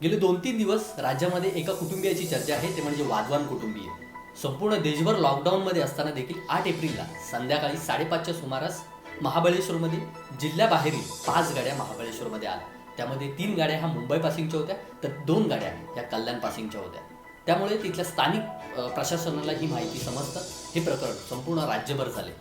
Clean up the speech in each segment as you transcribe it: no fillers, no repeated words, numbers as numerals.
गेले 2-3 दिवस राज्यामध्ये एका कुटुंबियाची चर्चा आहे, ते म्हणजे वाधवान कुटुंबीय. संपूर्ण देशभर लॉकडाऊनमध्ये असताना देखील 8 एप्रिलला संध्याकाळी 5:30च्या सुमारास महाबळेश्वरमध्ये जिल्ह्याबाहेरील 5 गाड्या महाबळेश्वरमध्ये आल्या. त्यामध्ये 3 गाड्या ह्या मुंबई पासिंगच्या होत्या, तर 2 गाड्या ह्या कल्याण पासिंगच्या होत्या. त्यामुळे तिथल्या स्थानिक प्रशासनाला ही माहिती समजतं हे प्रकरण संपूर्ण राज्यभर झाले.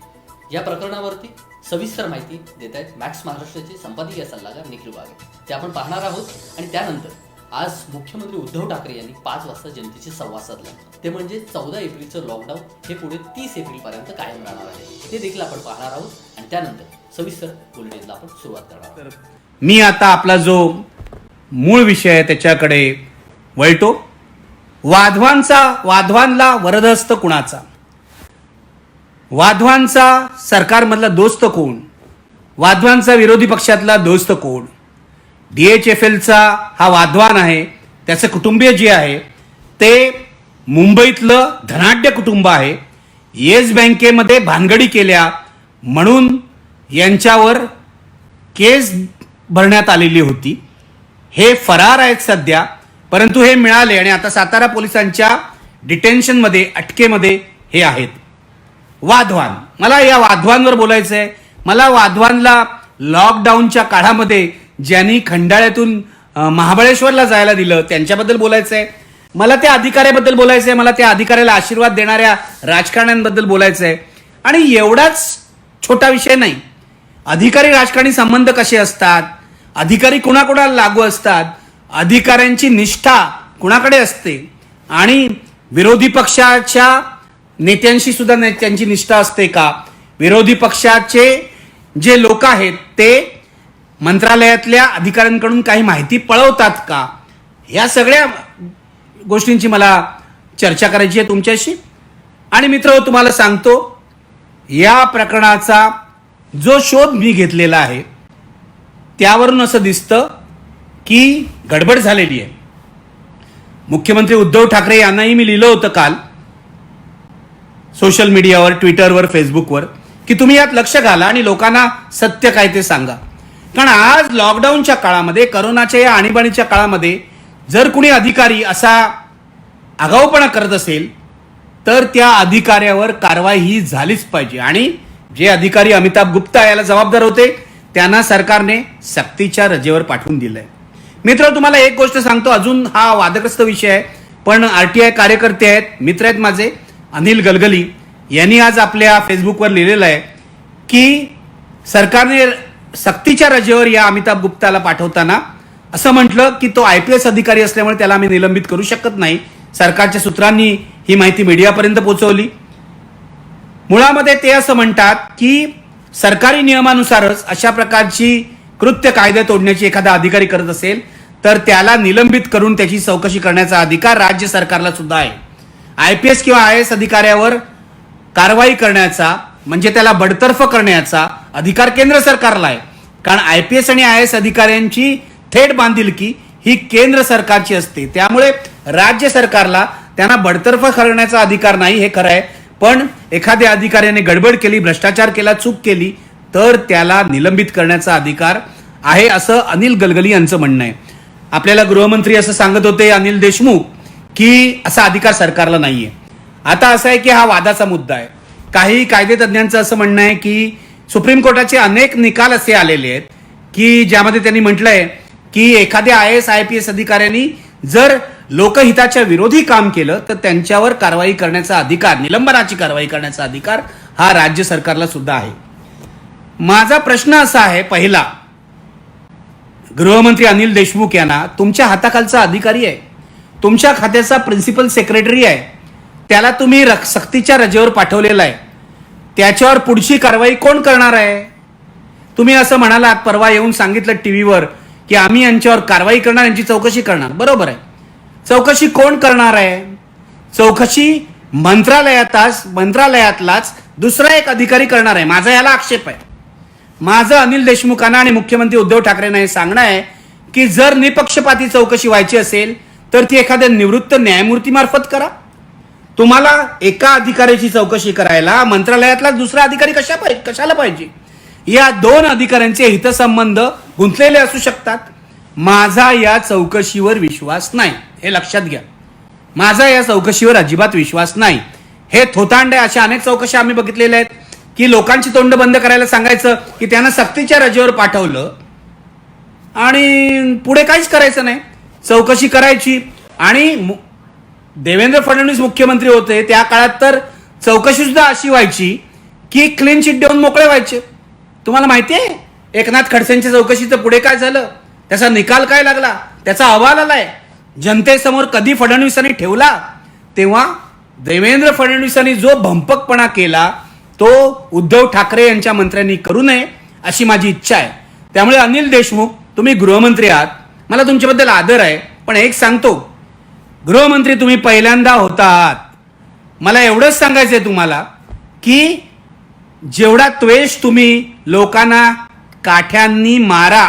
या प्रकरणावरती सविस्तर माहिती देत आहेत मॅक्स महाराष्ट्राचे संपादकीय सल्लागार निखिल वाघ. ते आपण पाहणार आहोत. आणि त्यानंतर आज मुख्यमंत्री उद्धव ठाकरे यांनी 5 वाजता जनतेशी संवाद साधला. ते म्हणजे 14 एप्रिलचं लॉकडाऊन हे पुढे 30 एप्रिलपर्यंत कायम राहणार आहे, ते देखील आपण पाहणार आहोत. आणि त्यानंतर सविस्तर बुलेटिनला आपण सुरुवात करणार आहोत. मी आता आपला जो मूळ विषय आहे त्याच्याकडे वळतो. वाधवानला वरदहस्त कुणाचा? वाधवानचा सरकारमधला दोस्त कोण? वाधवानचा विरोधी पक्षातला दोस्त कोण? DHFLचा हा वाधवान आहे, त्याचं कुटुंबीय जे आहे ते मुंबईतलं धनाढ्य कुटुंब आहे. येस बँकेमध्ये भानगडी केल्या म्हणून यांच्यावर केस भरण्यात आलेली होती. हे फरार आहेत सध्या, परंतु हे मिळाले आणि आता सातारा पोलिसांच्या डिटेन्शनमध्ये, अटकेमध्ये हे आहेत. वाधवान, मला या वाधवानवर बोलायचं आहे. मला वाधवानला लॉकडाऊनच्या काळामध्ये ज्यांनी खंडाळ्यातून महाबळेश्वरला जायला दिलं त्यांच्याबद्दल बोलायचं आहे. मला त्या अधिकाऱ्याबद्दल बोलायचं आहे. मला त्या अधिकाऱ्याला आशीर्वाद देणाऱ्या राजकारण्यांबद्दल बोलायचं आहे. आणि एवढाच छोटा विषय नाही, अधिकारी राजकारणी संबंध कसे असतात, अधिकारी कुणाकुणाला लागू असतात, अधिकाऱ्यांची निष्ठा कुणाकडे असते आणि विरोधी पक्षाच्या नेत्यांशी सुद्धा त्यांची निष्ठा असते का? विरोधी पक्षाचे जे लोक आहेत ते मंत्रालयातल्या अधिकाऱ्यांकडून काही माहिती पळवतात का? या सगळ्या गोष्टींची मला चर्चा करायची आहे तुमच्याशी. आणि मित्र, तुम्हाला सांगतो, या प्रकरणाचा जो शोध मी घेतलेला आहे त्यावरून असं दिसतं की गडबड झालेली आहे. मुख्यमंत्री उद्धव ठाकरे यांनाही मी लिहिलं होतं काल सोशल मीडियावर, ट्विटरवर, फेसबुकवर, की तुम्ही यात लक्ष घाला आणि लोकांना सत्य काय ते सांगा. कारण आज लॉकडाऊनच्या काळामध्ये, करोनाच्या या आणीबाणीच्या काळामध्ये जर कुणी अधिकारी असा आगाऊपणा करत असेल तर त्या अधिकाऱ्यावर कारवाई ही झालीच पाहिजे. आणि जे अधिकारी अमिताभ गुप्ता याला जबाबदार होते त्यांना सरकारने सक्तीच्या रजेवर पाठवून दिलंय. मित्र, तुम्हाला एक गोष्ट सांगतो, अजून हा वादग्रस्त विषय आहे, पण RTI कार्यकर्ते आहेत, मित्र आहेत माझे, अनिल गलगली यांनी आज आपल्या फेसबुकवर लिहिलेलं आहे की सरकारने सक्तीच्या रजेवर या अमिताभ गुप्ताला पाठवताना असं म्हटलं की तो IPS अधिकारी असल्यामुळे त्याला आम्ही निलंबित करू शकत नाही. सरकारच्या सूत्रांनी ही माहिती मीडियापर्यंत पोहोचवली. मुळामध्ये ते असं म्हणतात की सरकारी नियमानुसारच अशा प्रकारची कृत्य कायदे तोडण्याची एखादा अधिकारी करत असेल तर त्याला निलंबित करून त्याची चौकशी करण्याचा अधिकार राज्य सरकारला सुद्धा आहे. IPS किंवा IAS अधिकाऱ्यावर कारवाई करण्याचा, म्हणजे त्याला बडतर्फ करण्याचा अधिकार केंद्र सरकारला आहे. कारण IPS आणि IAS अधिकाऱ्यांची थेट बांधिलकी ही केंद्र सरकारची असते. त्यामुळे राज्य सरकारला त्यांना बडतर्फ करण्याचा अधिकार नाही, हे खरं आहे. पण एखाद्या अधिकाऱ्याने गडबड केली, भ्रष्टाचार केला, चूक केली तर त्याला निलंबित करण्याचा अधिकार आहे, असं अनिल गलगली यांचं म्हणणं आहे. आपल्याला गृहमंत्री असं सांगत होते अनिल देशमुख की असा अधिकार सरकारला नाहीये. आता असं आहे की हा वादाचा मुद्दा आहे. काही कायदेतज्ञांचं असं म्हणणं आहे की सुप्रीम कोर्टाचे अनेक निकाल असे आलेले आहेत की ज्यामध्ये त्यांनी म्हटलंय की एखाद्या IAS IPS अधिकाऱ्यांनी जर लोकहिताच्या विरोधी काम केलं तर त्यांच्यावर कारवाई करण्याचा अधिकार, निलंबनाची कारवाई करण्याचा अधिकार हा राज्य सरकारला सुद्धा आहे. माझा प्रश्न असा आहे, पहिला, गृहमंत्री अनिल देशमुख यांना तुमच्या हाताखालचा अधिकारी आहे, तुमच्या खात्याचा प्रिन्सिपल सेक्रेटरी आहे, त्याला तुम्ही सक्तीच्या रजेवर पाठवलेला आहे, त्याच्यावर पुढची कारवाई कोण करणार आहे? तुम्ही असं म्हणालात, परवा येऊन सांगितलं टीव्हीवर की आम्ही यांच्यावर कारवाई करणार, यांची चौकशी करणार. बरोबर आहे. चौकशी कोण करणार आहे? चौकशी मंत्रालयातलाच दुसरा एक अधिकारी करणार आहे. माझा याला आक्षेप आहे. माझं अनिल देशमुखांना आणि मुख्यमंत्री उद्धव ठाकरेंना हे सांगणं आहे की जर निपक्षपाती चौकशी व्हायची असेल तर ती एखाद्या निवृत्त न्यायमूर्तीमार्फत करा. तुम्हाला एका अधिकाऱ्याची चौकशी करायला मंत्रालयातला दुसरा अधिकारी कशाला पाहिजे? या 2 अधिकाऱ्यांचे हितसंबंध गुंतलेले असू शकतात. माझा या चौकशीवर विश्वास नाही, हे लक्षात घ्या. माझा या चौकशीवर अजिबात विश्वास नाही. हे थोतांडे अशा अनेक चौकशा आम्ही बघितलेल्या आहेत की लोकांची तोंड बंद करायला सांगायचं की त्यांना सक्तीच्या रजेवर पाठवलं आणि पुढे काहीच करायचं नाही. चौकशी करायची आणि देवेंद्र फडणवीस मुख्यमंत्री होते त्या काळात तर चौकशी सुद्धा अशी व्हायची की क्लीन चिट देऊन मोकळे व्हायचे. तुम्हाला माहिती आहे एकनाथ खडसेंच्या चौकशीचं पुढे काय झालं, त्याचा निकाल काय लागला, त्याचा अहवाल आलाय जनतेसमोर. कधी फडणवीसांनी ठेवला तेव्हा देवेंद्र फडणवीसांनी जो भंपकपणा केला तो उद्धव ठाकरे यांच्या मंत्र्यांनी करू नये अशी माझी इच्छा आहे. त्यामुळे अनिल देशमुख तुम्ही गृहमंत्री आहात, मला तुमच्याबद्दल आदर आहे, पण एक सांगतो, गृहमंत्री तुम्ही पहिल्यांदा होता आहात. मला एवढंच सांगायचंय तुम्हाला की जेवढा त्वेष तुम्ही लोकांना काठ्यांनी मारा,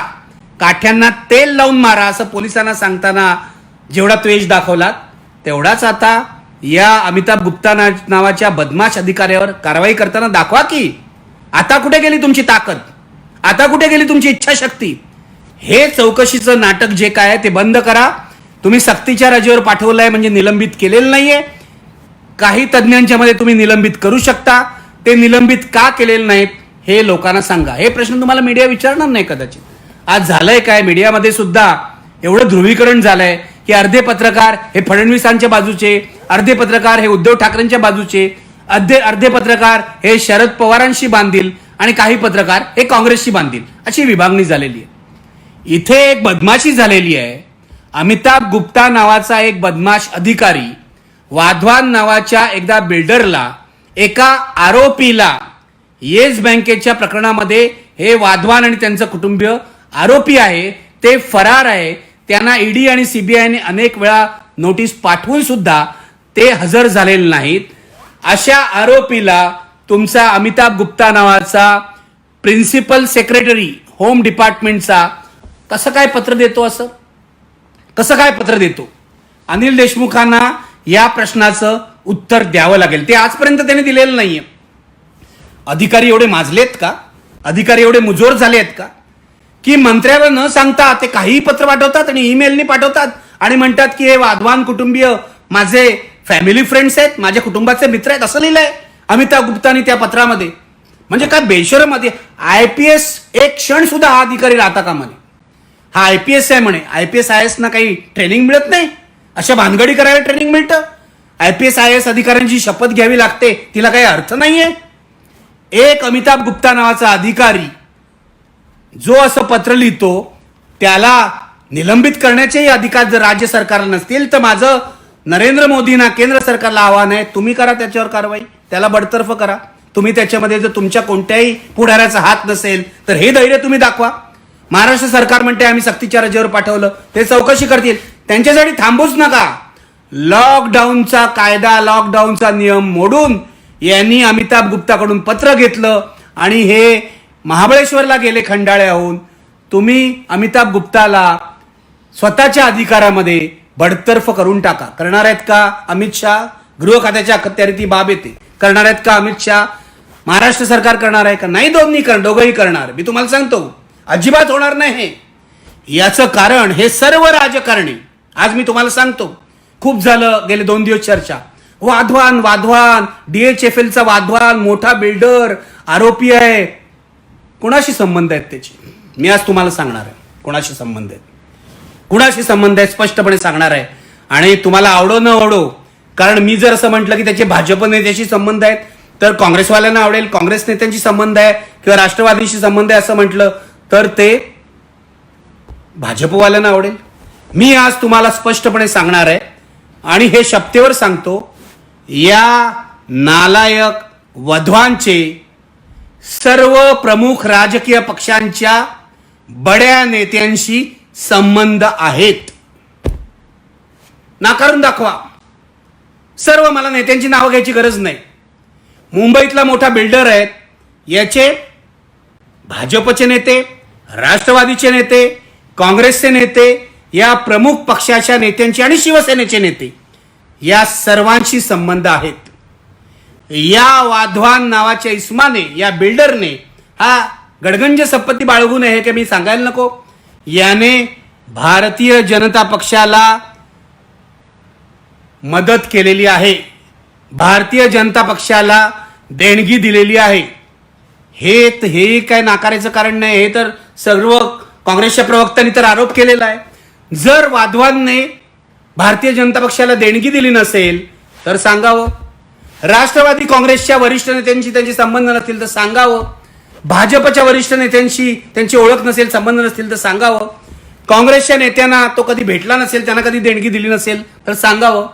काठ्यांना तेल लावून मारा असं पोलिसांना सांगताना जेवढा त्वेष दाखवलात तेवढाच आता या अमिताभ गुप्ता नावाच्या बदमाश अधिकाऱ्यावर कारवाई करताना दाखवा की. आता कुठे गेली तुमची ताकद, आता कुठे गेली तुमची इच्छाशक्ती. हे चौकशीचं नाटक जे काय आहे ते बंद करा. तुम्ही सक्तीच्या रजेवर पाठवलंय म्हणजे निलंबित केलेलं नाहीये. काही तज्ज्ञांच्या मध्ये तुम्ही निलंबित करू शकता, ते निलंबित का केलेलं नाहीत हे लोकांना सांगा. हे प्रश्न तुम्हाला मीडिया विचारणार नाही कदाचित. आज झालंय काय, मीडियामध्ये सुद्धा एवढं ध्रुवीकरण झालंय की अर्धे पत्रकार हे फडणवीसांच्या बाजूचे, अर्धे पत्रकार हे उद्धव ठाकरेंच्या बाजूचे, अर्धे पत्रकार हे शरद पवारांशी बांधील आणि काही पत्रकार हे काँग्रेसशी बांधील, अशी विभागणी झालेली आहे. इथे एक बदमाशी झालेली आहे. अमिताभ गुप्ता नावाचा एक बदमाश अधिकारी वाधवान नावाच्या एकदा बिल्डरला, एका आरोपीला, येस बँकेच्या प्रकरणामध्ये हे वाधवान आणि त्यांचं कुटुंबीय आरोपी आहे, ते फरार आहे. त्यांना ईडी आणि सीबीआयने अनेक वेळा नोटीस पाठवून सुद्धा ते हजर झालेले नाहीत. अशा आरोपीला तुमचा अमिताभ गुप्ता नावाचा प्रिन्सिपल सेक्रेटरी होम डिपार्टमेंटचा कसं काय पत्र देतो, असं कसं काय पत्र देतो? अनिल देशमुखांना या प्रश्नाचं उत्तर द्यावं लागेल. ते आजपर्यंत त्यांनी दिलेलं नाहीये. अधिकारी एवढे माजलेत का, अधिकारी एवढे मुजोर झाले आहेत का की मंत्र्याला न सांगता ते काहीही पत्र पाठवतात आणि ईमेलनी पाठवतात आणि म्हणतात की हे वाधवान कुटुंबीय माझे फॅमिली फ्रेंड्स आहेत, माझ्या कुटुंबाचे मित्र आहेत, असं लिहिलंय अमिताभ गुप्तानी त्या पत्रामध्ये. म्हणजे काय बेशरमध्ये IPS एक क्षण सुद्धा हा अधिकारी राहता कामा नये. हा IPS आहे म्हणे, IPS IAS ना काही ट्रेनिंग मिळत नाही, अशा भानगडी करायला ट्रेनिंग मिळतं. IPS IAS अधिकाऱ्यांची शपथ घ्यावी लागते, तिला काही अर्थ नाहीये. एक अमिताभ गुप्ता नावाचा अधिकारी जो असं पत्र लिहितो त्याला निलंबित करण्याचेही अधिकार जर राज्य सरकारला नसतील तर माझं नरेंद्र मोदींना, केंद्र सरकारला आव्हान आहे, तुम्ही करा त्याच्यावर कारवाई, त्याला बडतर्फ करा. तुम्ही त्याच्यामध्ये जर तुमच्या कोणत्याही पुढाऱ्याचा हात नसेल तर हे धैर्य तुम्ही दाखवा. महाराष्ट्र सरकार म्हणते आम्ही सक्तीच्या रजेवर पाठवलं, ते चौकशी करतील, त्यांच्यासाठी थांबूच नका. लॉकडाऊनचा कायदा, लॉकडाऊनचा नियम मोडून यांनी अमिताभ गुप्ताकडून पत्र घेतलं आणि हे महाबळेश्वरला गेले खंडाळ्याहून. तुम्ही अमिताभ गुप्ताला स्वतःच्या अधिकारामध्ये बडतर्फ करून टाका. करणार आहेत का अमित शहा? गृह खात्याच्या अखत्यारीत ती बाब येते. करणार आहेत का अमित शहा? महाराष्ट्र सरकार करणार आहे का? नाही, दोघंही करणार. मी तुम्हाला सांगतो अजिबात होणार नाही हे. याचं कारण हे सर्व राजकारणी. आज मी तुम्हाला सांगतो, खूप झालं गेले 2 दिवस चर्चा, वाधवान DHFLचा वाधवान मोठा बिल्डर आरोपी आहे. कोणाशी संबंध आहेत त्याचे? मी आज तुम्हाला सांगणार आहे कोणाशी संबंध आहेत, कुणाशी संबंध आहे स्पष्टपणे सांगणार आहे. आणि तुम्हाला आवडो न आवडो, कारण मी जर असं म्हटलं की त्याचे भाजप नेत्याशी संबंध आहेत तर काँग्रेसवाल्यांना आवडेल, काँग्रेस नेत्यांशी संबंध आहे किंवा राष्ट्रवादीशी संबंध आहे असं म्हटलं तर ते भाजपवाल्यांना आवडेल. मी आज तुम्हाला स्पष्टपणे सांगणार आहे आणि हे शपथेवर सांगतो, या नालायक वधवांचे सर्व प्रमुख राजकीय पक्षांच्या बड्या नेत्यांशी संबंध आहेत. नाकारून दाखवा. सर्व, मला नेत्यांची नावं घ्यायची गरज नाही. मुंबईतला मोठा बिल्डर आहेत, याचे भाजपचे नेते, राष्ट्रवादीचे नेते, काँग्रेसचे नेते, या प्रमुख पक्षाच्या नेत्यांची आणि शिवसेनेचे नेते या सर्वांशी संबंध आहेत. या वाधवान नावाच्या इस्माने, या बिल्डरने, हा गडगंज संपत्ती बाळगून आहे की मी सांगायला नको, याने भारतीय जनता पक्षाला मदत केलेली आहे, भारतीय जनता पक्षाला देणगी दिलेली आहे, हे काय नाकारायचं कारण नाही. हे तर सर्व काँग्रेसच्या प्रवक्त्यांनी तर आरोप केलेला आहे. जर वाधवानने भारतीय जनता पक्षाला देणगी दिली नसेल तर सांगावं. राष्ट्रवादी काँग्रेसच्या वरिष्ठ नेत्यांशी त्यांचे संबंध नसतील तर सांगावं. भाजपच्या वरिष्ठ नेत्यांशी त्यांची ओळख नसेल, संबंध नसतील तर सांगावं. काँग्रेसच्या नेत्यांना तो कधी भेटला नसेल, त्यांना कधी देणगी दिली नसेल तर सांगावं.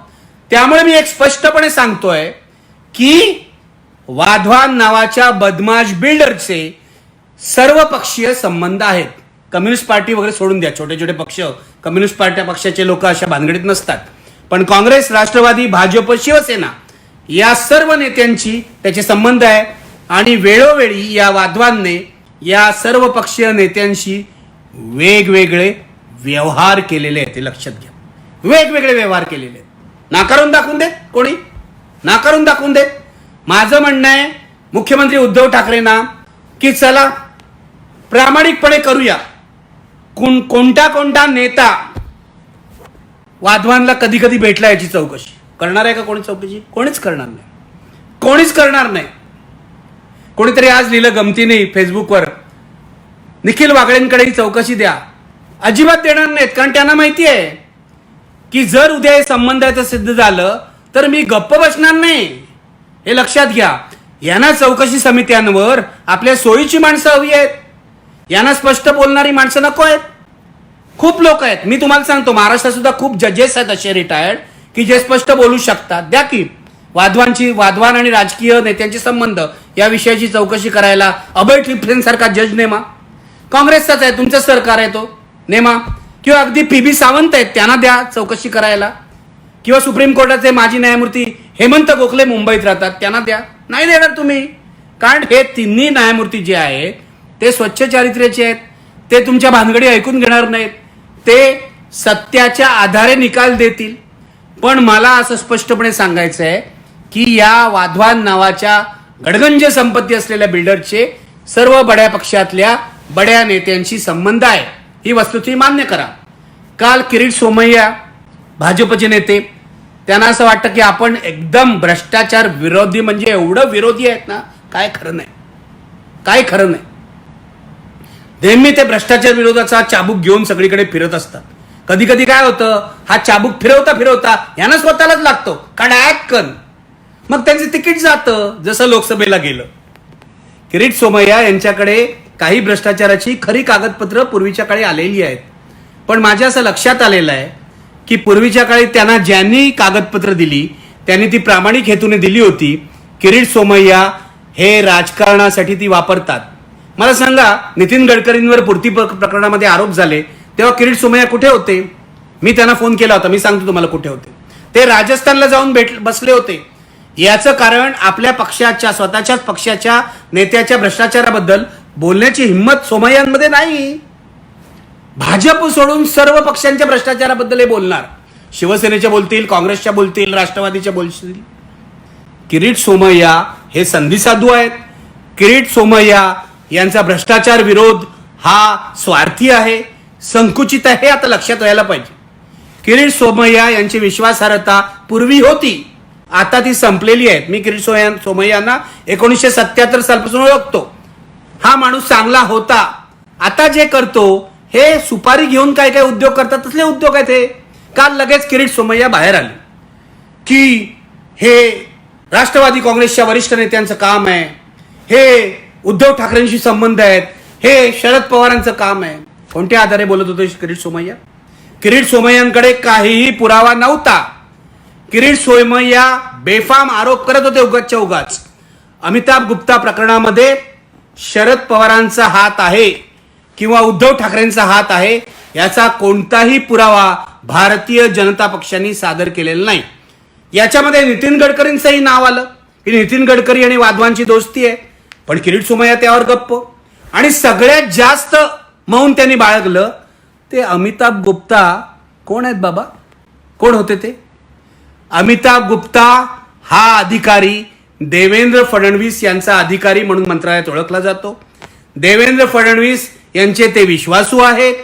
त्यामुळे मी एक स्पष्टपणे सांगतोय की वाधवान नावाच्या बदमाश बिल्डरचे सर्व पक्षीय संबंध आहेत. कम्युनिस्ट पार्टी वगैरे सोडून द्या, छोटे छोटे पक्ष, कम्युनिस्ट पक्षाचे लोक अशा भानगडीत नसतात. पण काँग्रेस, राष्ट्रवादी, भाजप, शिवसेना या सर्व नेत्यांची त्याचे संबंध आहे. आणि वेळोवेळी या वाधवांनी या सर्व पक्षीय नेत्यांशी वेगवेगळे व्यवहार केलेले आहेत, ते लक्षात घ्या. वेगवेगळे व्यवहार केलेले आहेत. नाकारून दाखवून दे, कोणी नाकारून दाखवून दे. माझं म्हणणं आहे मुख्यमंत्री उद्धव ठाकरेंना की चला प्रामाणिकपणे करूया. कोणता नेता वाधवानला कधी कधी भेटला याची चौकशी करणार आहे का? कोणी चौकशी? कोणीच करणार नाही, कोणीच करणार नाही. कोणीतरी आज लिहिलं गमतीने फेसबुकवर, निखिल वागळेंकडे ही चौकशी द्या. अजिबात देणार नाहीत, कारण त्यांना माहिती आहे की जर उद्या हे संबंधाचं सिद्ध झालं तर मी गप्प बसणार नाही. हे लक्षात घ्या. यांना चौकशी समित्यांवर आपल्या सोयीची माणसं हवी आहेत, यांना स्पष्ट बोलणारी माणसं नको आहेत. खूप लोक आहेत, मी तुम्हाला सांगतो महाराष्ट्रात सुद्धा खूप जजेस आहेत असे रिटायर्ड की जे स्पष्ट बोलू शकतात. द्या की वाधवान आणि राजकीय नेत्यांचे संबंध या विषयाची चौकशी करायला अभय टिपरेन सारखा जज नेमा. काँग्रेसचाच आहे, तुमचं सरकार आहे तो, नेमा. किंवा अगदी पी.बी. सावंत आहेत, त्यांना द्या चौकशी करायला. किंवा सुप्रीम कोर्टाचे माजी न्यायमूर्ती हेमंत गोखले मुंबईत राहतात, त्यांना द्या. नाही देणार तुम्ही, कारण हे तिन्ही न्यायमूर्ती जे आहेत ते स्वच्छ चारित्र्याचे आहेत. ते तुमच्या भानगडी ऐकून घेणार नाहीत, ते सत्याच्या आधारे निकाल देतील. पण मला असं स्पष्टपणे सांगायचं आहे की या वाधवान नावाच्या गडगंज संपत्ती असलेल्या बिल्डरचे सर्व बड्या पक्षातल्या बड्या नेत्यांशी संबंध आहे, ही वस्तुस्थिती मान्य करा. काल किरीट सोमय्या भाजपचे नेते, त्यांना असं वाटतं की आपण एकदम भ्रष्टाचार विरोधी, म्हणजे एवढं विरोधी आहेत ना, काय खरं नाही, काय खरं नाही. नेहमी ते भ्रष्टाचार विरोधाचा चाबूक घेऊन सगळीकडे फिरत असतात. कधी कधी काय होतं, हा चाबूक फिरवता फिरवता यांना स्वतःलाच लागतो, कण. मग त्यांचं तिकीट जातं, जसं लोकसभेला गेलं. किरीट सोमय्या यांच्याकडे काही भ्रष्टाचाराची खरी कागदपत्र पूर्वीच्या काळी आलेली आहेत. पण माझ्या असं लक्षात आलेलं आहे की पूर्वीच्या काळी त्यांना ज्यांनी कागदपत्र दिली त्यांनी ती प्रामाणिक हेतूने दिली होती. किरीट सोमय्या हे राजकारणासाठी ती वापरतात. मला सांगा, नितीन गडकरींवर पूर्ती प्रकरणामध्ये आरोप झाले तेव्हा किरीट सोमय्या कुठे होते? मी त्यांना फोन केला होता, मी सांगतो तुम्हाला कुठे होते. ते राजस्थानला जाऊन बसले होते. याचं कारण आपल्या पक्षाच्या, स्वतःच्याच पक्षाच्या नेत्याच्या भ्रष्टाचाराबद्दल बोलण्याची हिंमत सोमय्यांमध्ये नाही. भाजप सोडून सर्व पक्षांच्या भ्रष्टाचाराबद्दल हे बोलणार. शिवसेनेच्या बोलतील, काँग्रेसच्या बोलतील, राष्ट्रवादीच्या बोलतील. किरीट सोमय्या हे संधी साधू आहेत. किरीट सोमय्या यांचा भ्रष्टाचार विरोध हा स्वार्थी आहे, संकुचित आहे, हे आता लक्षात यायला पाहिजे. किरीट सोमय्या यांची विश्वासार्हता पूर्वी होती, आता ती संपलेली आहे. मी किरीट सोमय्यांना 1977 सालपासून ओळखतो. हा माणूस चांगला होता. आता जे करतो हे सुपारी घेऊन काय काय उद्योग करतात, तसले उद्योग आहेत हे. काल लगेच किरीट सोमय्या बाहेर आले की हे राष्ट्रवादी काँग्रेसच्या वरिष्ठ नेत्यांचं काम आहे, हे उद्धव ठाकरेंशी संबंध आहेत, हे शरद पवारांचं काम आहे. कोणत्या आधारे बोलत होते किरीट सोमय्या? किरीट सोमय्यांकडे काहीही पुरावा नव्हता. किरीट सोमय्या बेफाम आरोप करत होते उगाचच्या उगाच. अमिताभ गुप्ता प्रकरणामध्ये शरद पवारांचा हात आहे किंवा उद्धव ठाकरेंचा हात आहे याचा कोणताही पुरावा भारतीय जनता पक्षाने सादर केलेला नाही. याच्यामध्ये नितीन गडकरींचंही नाव आलं की नितीन गडकरी आणि वाधवांची दोस्ती आहे, पण किरीट सोमय्या त्यावर गप्प. आणि सगळ्यात जास्त मौन त्यांनी बाळगलं ते अमिताभ गुप्ता. कोण आहेत बाबा? कोण होते ते? अमिताभ गुप्ता हा अधिकारी देवेंद्र फडणवीस यांचा अधिकारी म्हणून मंत्रालयात ओळखला जातो. देवेंद्र फडणवीस यांचे ते विश्वासू आहेत.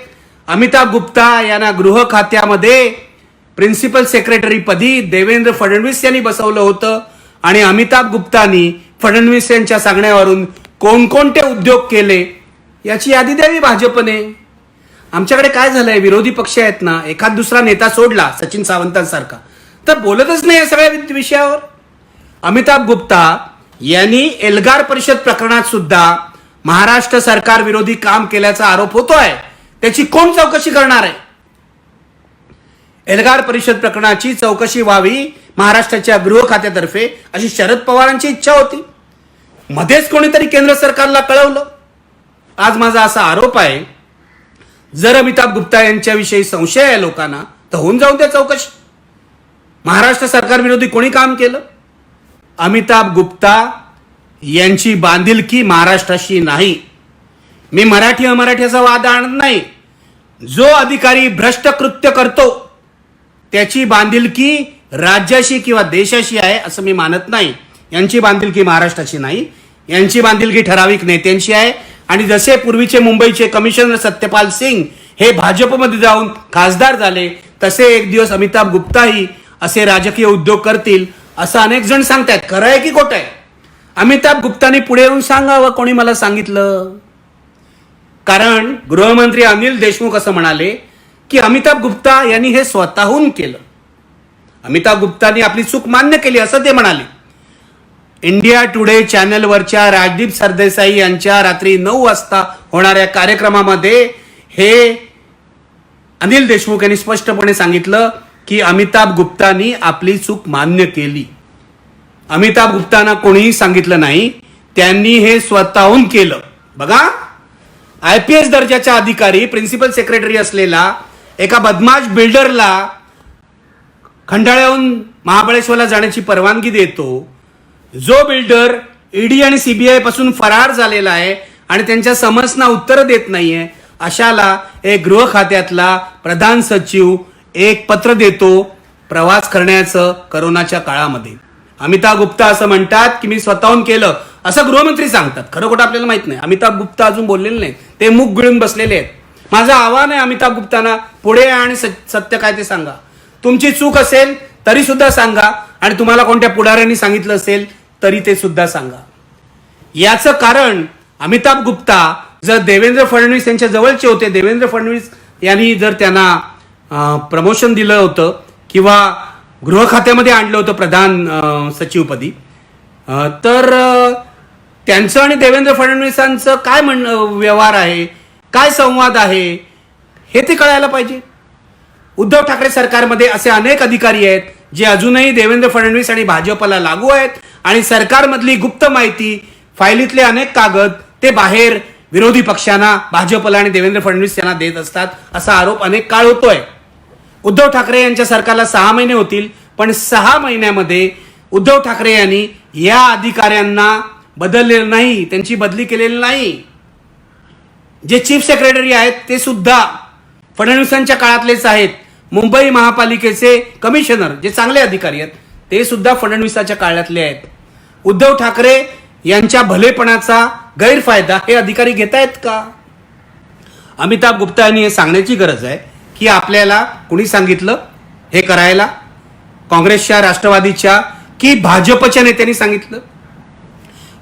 अमिताभ गुप्ता यांना गृह खात्यामध्ये प्रिन्सिपल सेक्रेटरी पदी देवेंद्र फडणवीस यांनी बसवलं होतं आणि अमिताभ गुप्तानी फडणवीस यांच्या सांगण्यावरून कोणकोणते उद्योग केले याची यादी द्यावी भाजपने. आमच्याकडे काय झालंय, विरोधी पक्ष आहेत ना, एखाद दुसरा नेता सोडला सचिन सावंतांसारखा तर बोलतच नाही या सगळ्या विषयावर. अमिताभ गुप्ता यांनी एल्गार परिषद प्रकरणात सुद्धा महाराष्ट्र सरकार विरोधी काम केल्याचा आरोप होतोय. त्याची कोण चौकशी करणार आहे? एल्गार परिषद प्रकरणाची चौकशी व्हावी महाराष्ट्राच्या गृह खात्यातर्फे अशी शरद पवारांची इच्छा होती. मध्येच कोणीतरी केंद्र सरकारला कळवलं. आज माझा असा आरोप आहे, जर अमिताभ गुप्ता यांच्याविषयी संशय आहे लोकांना तर होऊन जाऊन द्या चौकशी. महाराष्ट्र सरकार विरोधी कोणी काम केलं? अमिताभ गुप्ता यांची बांधिलकी महाराष्ट्राशी नाही. मी मराठी अमराठीचा वाद आणत नाही. जो अधिकारी भ्रष्ट कृत्य करतो त्याची बांधिलकी राज्याशी किंवा देशाशी आहे असं मी मानत नाही. यांची बांधिलकी महाराष्ट्राची नाही, यांची बांधिलकी ठराविक नेत्यांशी आहे. आणि जसे पूर्वीचे मुंबईचे कमिशनर सत्यपाल सिंग हे भाजपमध्ये जाऊन खासदार झाले तसे एक दिवस अमिताभ गुप्ताही असे राजकीय उद्योग करतील असं अनेक जण सांगतायत. खरं आहे की खोटं आहे? अमिताभ गुप्तानी पुढे येऊन सांगावं कोणी मला सांगितलं. कारण गृहमंत्री अनिल देशमुख असं म्हणाले की अमिताभ गुप्ता यांनी हे स्वतःहून केलं. अमिताभ गुप्तानी आपली चूक मान्य केली असं ते म्हणाले. इंडिया टुडे चॅनलवरच्या राजदीप सरदेसाई यांच्या रात्री 9 वाजता होणाऱ्या कार्यक्रमामध्ये हे अनिल देशमुख यांनी स्पष्टपणे सांगितलं की अमिताभ गुप्तानी आपली चूक मान्य केली. अमिताभ गुप्तांना कोणीही सांगितलं नाही, त्यांनी हे स्वतःहून केलं. बघा, IPS दर्जाचा अधिकारी प्रिन्सिपल सेक्रेटरी असलेला एका बदमाश बिल्डरला खंडाळ्याहून महाबळेश्वरला जाण्याची परवानगी देतो. जो बिल्डर ईडी आणि CBI पासून फरार झालेला आहे आणि त्यांच्या समस्यांना उत्तर देत नाहीये अशाला एक गृह खात्यातला प्रधान सचिव एक पत्र देतो प्रवास करण्याचं करोनाच्या काळामध्ये. अमिताभ गुप्ता असं म्हणतात की मी स्वतःहून केलं असं गृहमंत्री सांगतात. खरं खोटं आपल्याला माहित नाही. अमिताभ गुप्ता अजून बोललेले नाही, ते मुख गिळून बसलेले आहेत. माझं आव्हान आहे अमिताभ गुप्तांना, पुढे या आणि सत्य काय ते सांगा. तुमची चूक असेल तरी सुद्धा सांगा आणि तुम्हाला कोणत्या पुढाऱ्यांनी सांगितलं असेल तरी ते सुद्धा सांगा. याचं कारण अमिताभ गुप्ता जर देवेंद्र फडणवीस यांच्या जवळचे होते, देवेंद्र फडणवीस यांनी जर त्यांना प्रमोशन दिलं होतं किंवा गृह खात्यामध्ये आणलं होतं प्रधान सचिवपदी, तर त्यांचं आणि देवेंद्र फडणवीसांचं काय व्यवहार आहे, काय संवाद आहे हे ते कळायला पाहिजे. उद्धव ठाकरे सरकारमध्ये असे अनेक अधिकारी आहेत जे अजूनही देवेंद्र फडणवीस आणि भाजपला लागू आहेत आणि सरकारमधली गुप्त माहिती, फायलीतले अनेक कागद ते बाहेर विरोधी पक्षांना, भाजपला आणि देवेंद्र फडणवीस यांना देत असतात असा आरोप अनेक काळ होतोय. उद्धव ठाकरे यांच्या सरकारला 6 महिने होतील, पण 6 महिन्यामध्ये उद्धव ठाकरे यांनी या अधिकाऱ्यांना बदललेलं नाही, त्यांची बदली केलेली नाही. जे चीफ सेक्रेटरी आहेत ते सुद्धा फडणवीसांच्या काळातलेच आहेत. मुंबई महापालिकेचे कमिशनर जे चांगले अधिकारी आहेत ते सुद्धा फडणवीसाच्या काळातले आहेत. उद्धव ठाकरे यांच्या भलेपणाचा गैरफायदा हे अधिकारी घेत आहेत का? अमिताभ गुप्ता यांनी हे सांगण्याची गरज आहे की आपल्याला कुणी सांगितलं हे करायला? काँग्रेसच्या, राष्ट्रवादीच्या की भाजपच्या नेत्यांनी सांगितलं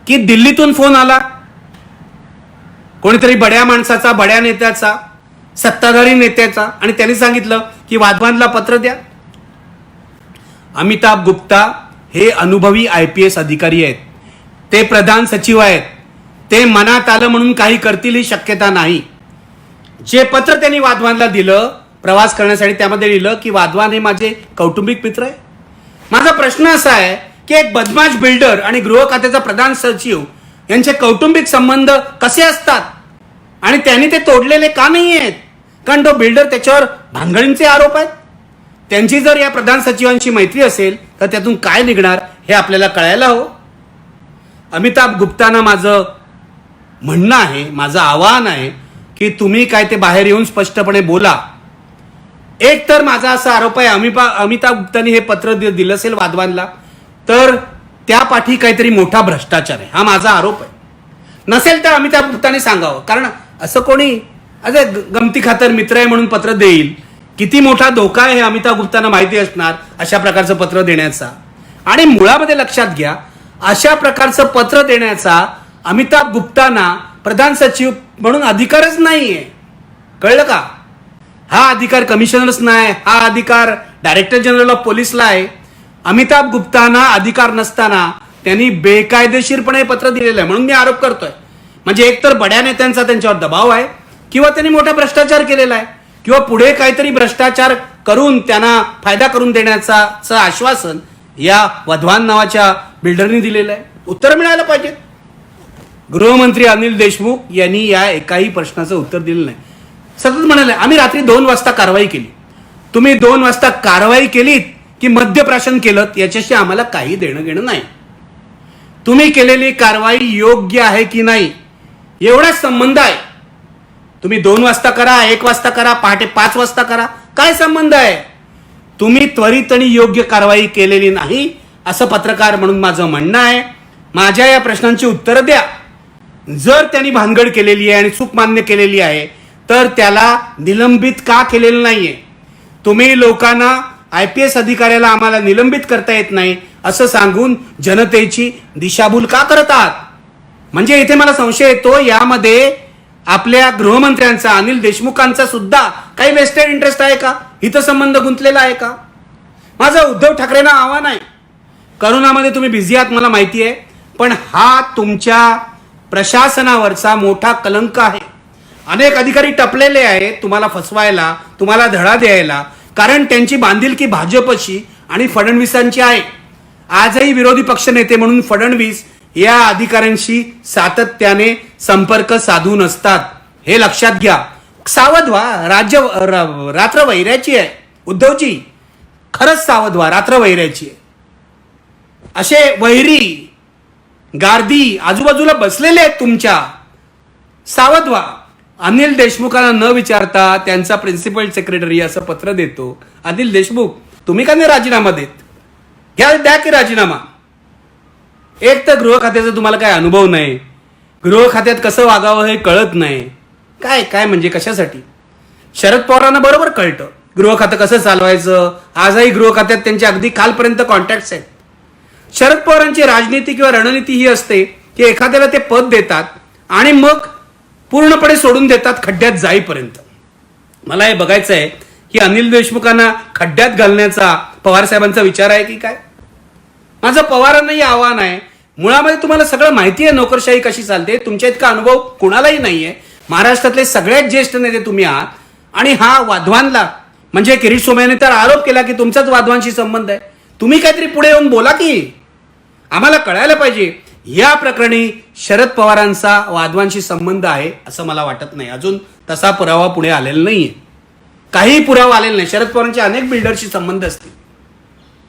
की दिल्लीतून फोन आला कोणीतरी बड्या माणसाचा, बड्या नेत्याचा, सत्ताधारी नेत्याचा आणि त्यांनी सांगितलं की वाधवानला पत्र द्या? अमिताभ गुप्ता हे अनुभवी IPS अधिकारी आहेत, ते प्रधान सचिव आहेत. ते मनात आलं म्हणून काही करतील ही शक्यता नाही. जे पत्र त्यांनी वाधवानला दिलं प्रवास करण्यासाठी त्यामध्ये लिहिलं की वाधवान हे माझे कौटुंबिक मित्र आहे. माझा प्रश्न असा आहे की एक बदमाश बिल्डर आणि गृह खात्याचा प्रधान सचिव यांचे कौटुंबिक संबंध कसे असतात आणि त्यांनी ते तोडलेले का नाही आहेत? कारण तो बिल्डर त्याच्यावर भानगडींचे आरोप आहेत. त्यांची जर या प्रधान सचिवांची मैत्री असेल तर त्यातून काय निघणार हे आपल्याला कळायला हवं. अमिताभ गुप्तांना माझं म्हणणं आहे, माझं आवाहन आहे की तुम्ही काय ते बाहेर येऊन स्पष्टपणे बोला. एक तर माझा असा आरोप आहे अमिताभ गुप्तांनी हे पत्र दिलं असेल वाधवानला तर त्या पाठी काहीतरी मोठा भ्रष्टाचार आहे, हा माझा आरोप आहे. नसेल तर अमिताभ गुप्तांनी सांगावं. कारण असं कोणी अरे गमती खातर मित्र आहे म्हणून पत्र देईल. किती मोठा धोका आहे हे अमिताभ गुप्तांना माहिती असणार अशा प्रकारचं पत्र देण्याचा. आणि मुळामध्ये लक्षात घ्या, अशा प्रकारचं पत्र देण्याचा अमिताभ गुप्तांना प्रधान सचिव म्हणून अधिकारच नाहीये. कळलं का? हा अधिकार कमिशनरच नाही, हा अधिकार डायरेक्टर जनरल ऑफ पोलीसला आहे. अमिताभ गुप्तांना अधिकार नसताना त्यांनी बेकायदेशीरपणे पत्र दिलेलं आहे म्हणून मी आरोप करतोय. म्हणजे एकतर बड्या नेत्यांचा त्यांच्यावर दबाव आहे, किंवा त्यांनी मोठा भ्रष्टाचार केलेला आहे, किंवा पुढे काहीतरी भ्रष्टाचार करून त्यांना फायदा करून देण्याचं आश्वासन या वधवान नावाच्या बिल्डरनी दिलेलं आहे. उत्तर मिळायला पाहिजे. गृहमंत्री अनिल देशमुख यांनी या एकाही प्रश्नाचं उत्तर दिलं नाही. सतत म्हणाले आम्ही रात्री 2 वाजता कारवाई केली. तुम्ही 2 वाजता कारवाई केलीत की मद्यप्राशन केलं याच्याशी आम्हाला काही देणं घेणं नाही. तुम्ही केलेली कारवाई योग्य आहे की नाही एवढाच संबंध आहे. तुम्ही 2 वाजता करा, 1 वाजता करा, पहाटे 5 वाजता करा, काय संबंध आहे? तुम्ही त्वरित आणि योग्य कारवाई केलेली नाही असं पत्रकार म्हणून माझं म्हणणं आहे. माझ्या या प्रश्नांची उत्तरं द्या. जर त्यांनी भानगड केलेली आहे आणि चूक मान्य केलेली आहे तर त्याला निलंबित का केलेलं नाहीये? तुम्ही लोकांना IPS अधिकाऱ्याला आम्हाला निलंबित करता येत नाही असं सांगून जनतेची दिशाभूल का करत आहात? म्हणजे इथे मला संशय येतो यामध्ये आपल्या गृहमंत्र्यांचा अनिल देशमुखांचा सुद्धा काही वेस्टेड इंटरेस्ट आहे का? हितसंबंध गुंतलेला आहे का? माझं उद्धव ठाकरेंना आव्हान आहे. करोनामध्ये तुम्ही बिझी आहात मला माहिती आहे, पण हा तुमच्या प्रशासनावरचा मोठा कलंक आहे. अनेक अधिकारी टपलेले आहेत तुम्हाला फसवायला, तुम्हाला धडा द्यायला, कारण त्यांची बांधिलकी भाजपशी आणि फडणवीसांची आहे. आजही विरोधी पक्षनेते म्हणून फडणवीस या अधिकाऱ्यांशी सातत्याने संपर्क साधून असतात. हे लक्षात घ्या. सावध व्हा. रात्र वैऱ्याची आहे उद्धवजी. खरंच सावध व्हा. रात्र वैऱ्याची आहे. असे वैरी गार्दी आजूबाजूला बसलेले आहेत तुमच्या. सावध व्हा. अनिल देशमुखांना न विचारता त्यांचा प्रिन्सिपल सेक्रेटरी असं पत्र देतो. अनिल देशमुख तुम्ही का नाही राजीनामा देत? द्या की राजीनामा. एक तर गृह खात्याचा तुम्हाला काय अनुभव नाही, गृह खात्यात कसं वागावं हे कळत नाही. काय काय म्हणजे कशासाठी? शरद पवारांना बरोबर कळतं गृह खातं कसं चालवायचं. आजही गृह खात्यात त्यांचे अगदी कालपर्यंत कॉन्टॅक्ट्स आहेत. शरद पवारांची राजनीती किंवा रणनीती ही असते की एखाद्याला ते पद देतात आणि मग पूर्णपणे सोडून देतात खड्ड्यात जाईपर्यंत. मला हे बघायचं आहे की अनिल देशमुखांना खड्ड्यात घालण्याचा पवार साहेबांचा विचार आहे की काय? माझं पवारांनाही आव्हान आहे. मुळामध्ये तुम्हाला सगळं माहिती आहे नोकरशाही कशी चालते. तुमच्या इतका अनुभव कुणालाही नाहीये. महाराष्ट्रातले सगळ्यात ज्येष्ठ नेते तुम्ही आहात आणि हा वाधवानला म्हणजे किरीट सोमय्याने तर आरोप केला की तुमचाच वाधवानशी संबंध आहे. तुम्ही काहीतरी पुढे येऊन बोला की. आम्हाला कळायला पाहिजे या प्रकरणी शरद पवारांचा वाधवांशी संबंध आहे असं मला वाटत नाही. अजून तसा पुरावा पुढे आलेला नाहीये. काही पुरावा आलेला नाही. शरद पवारांचे अनेक बिल्डरशी संबंध असतील.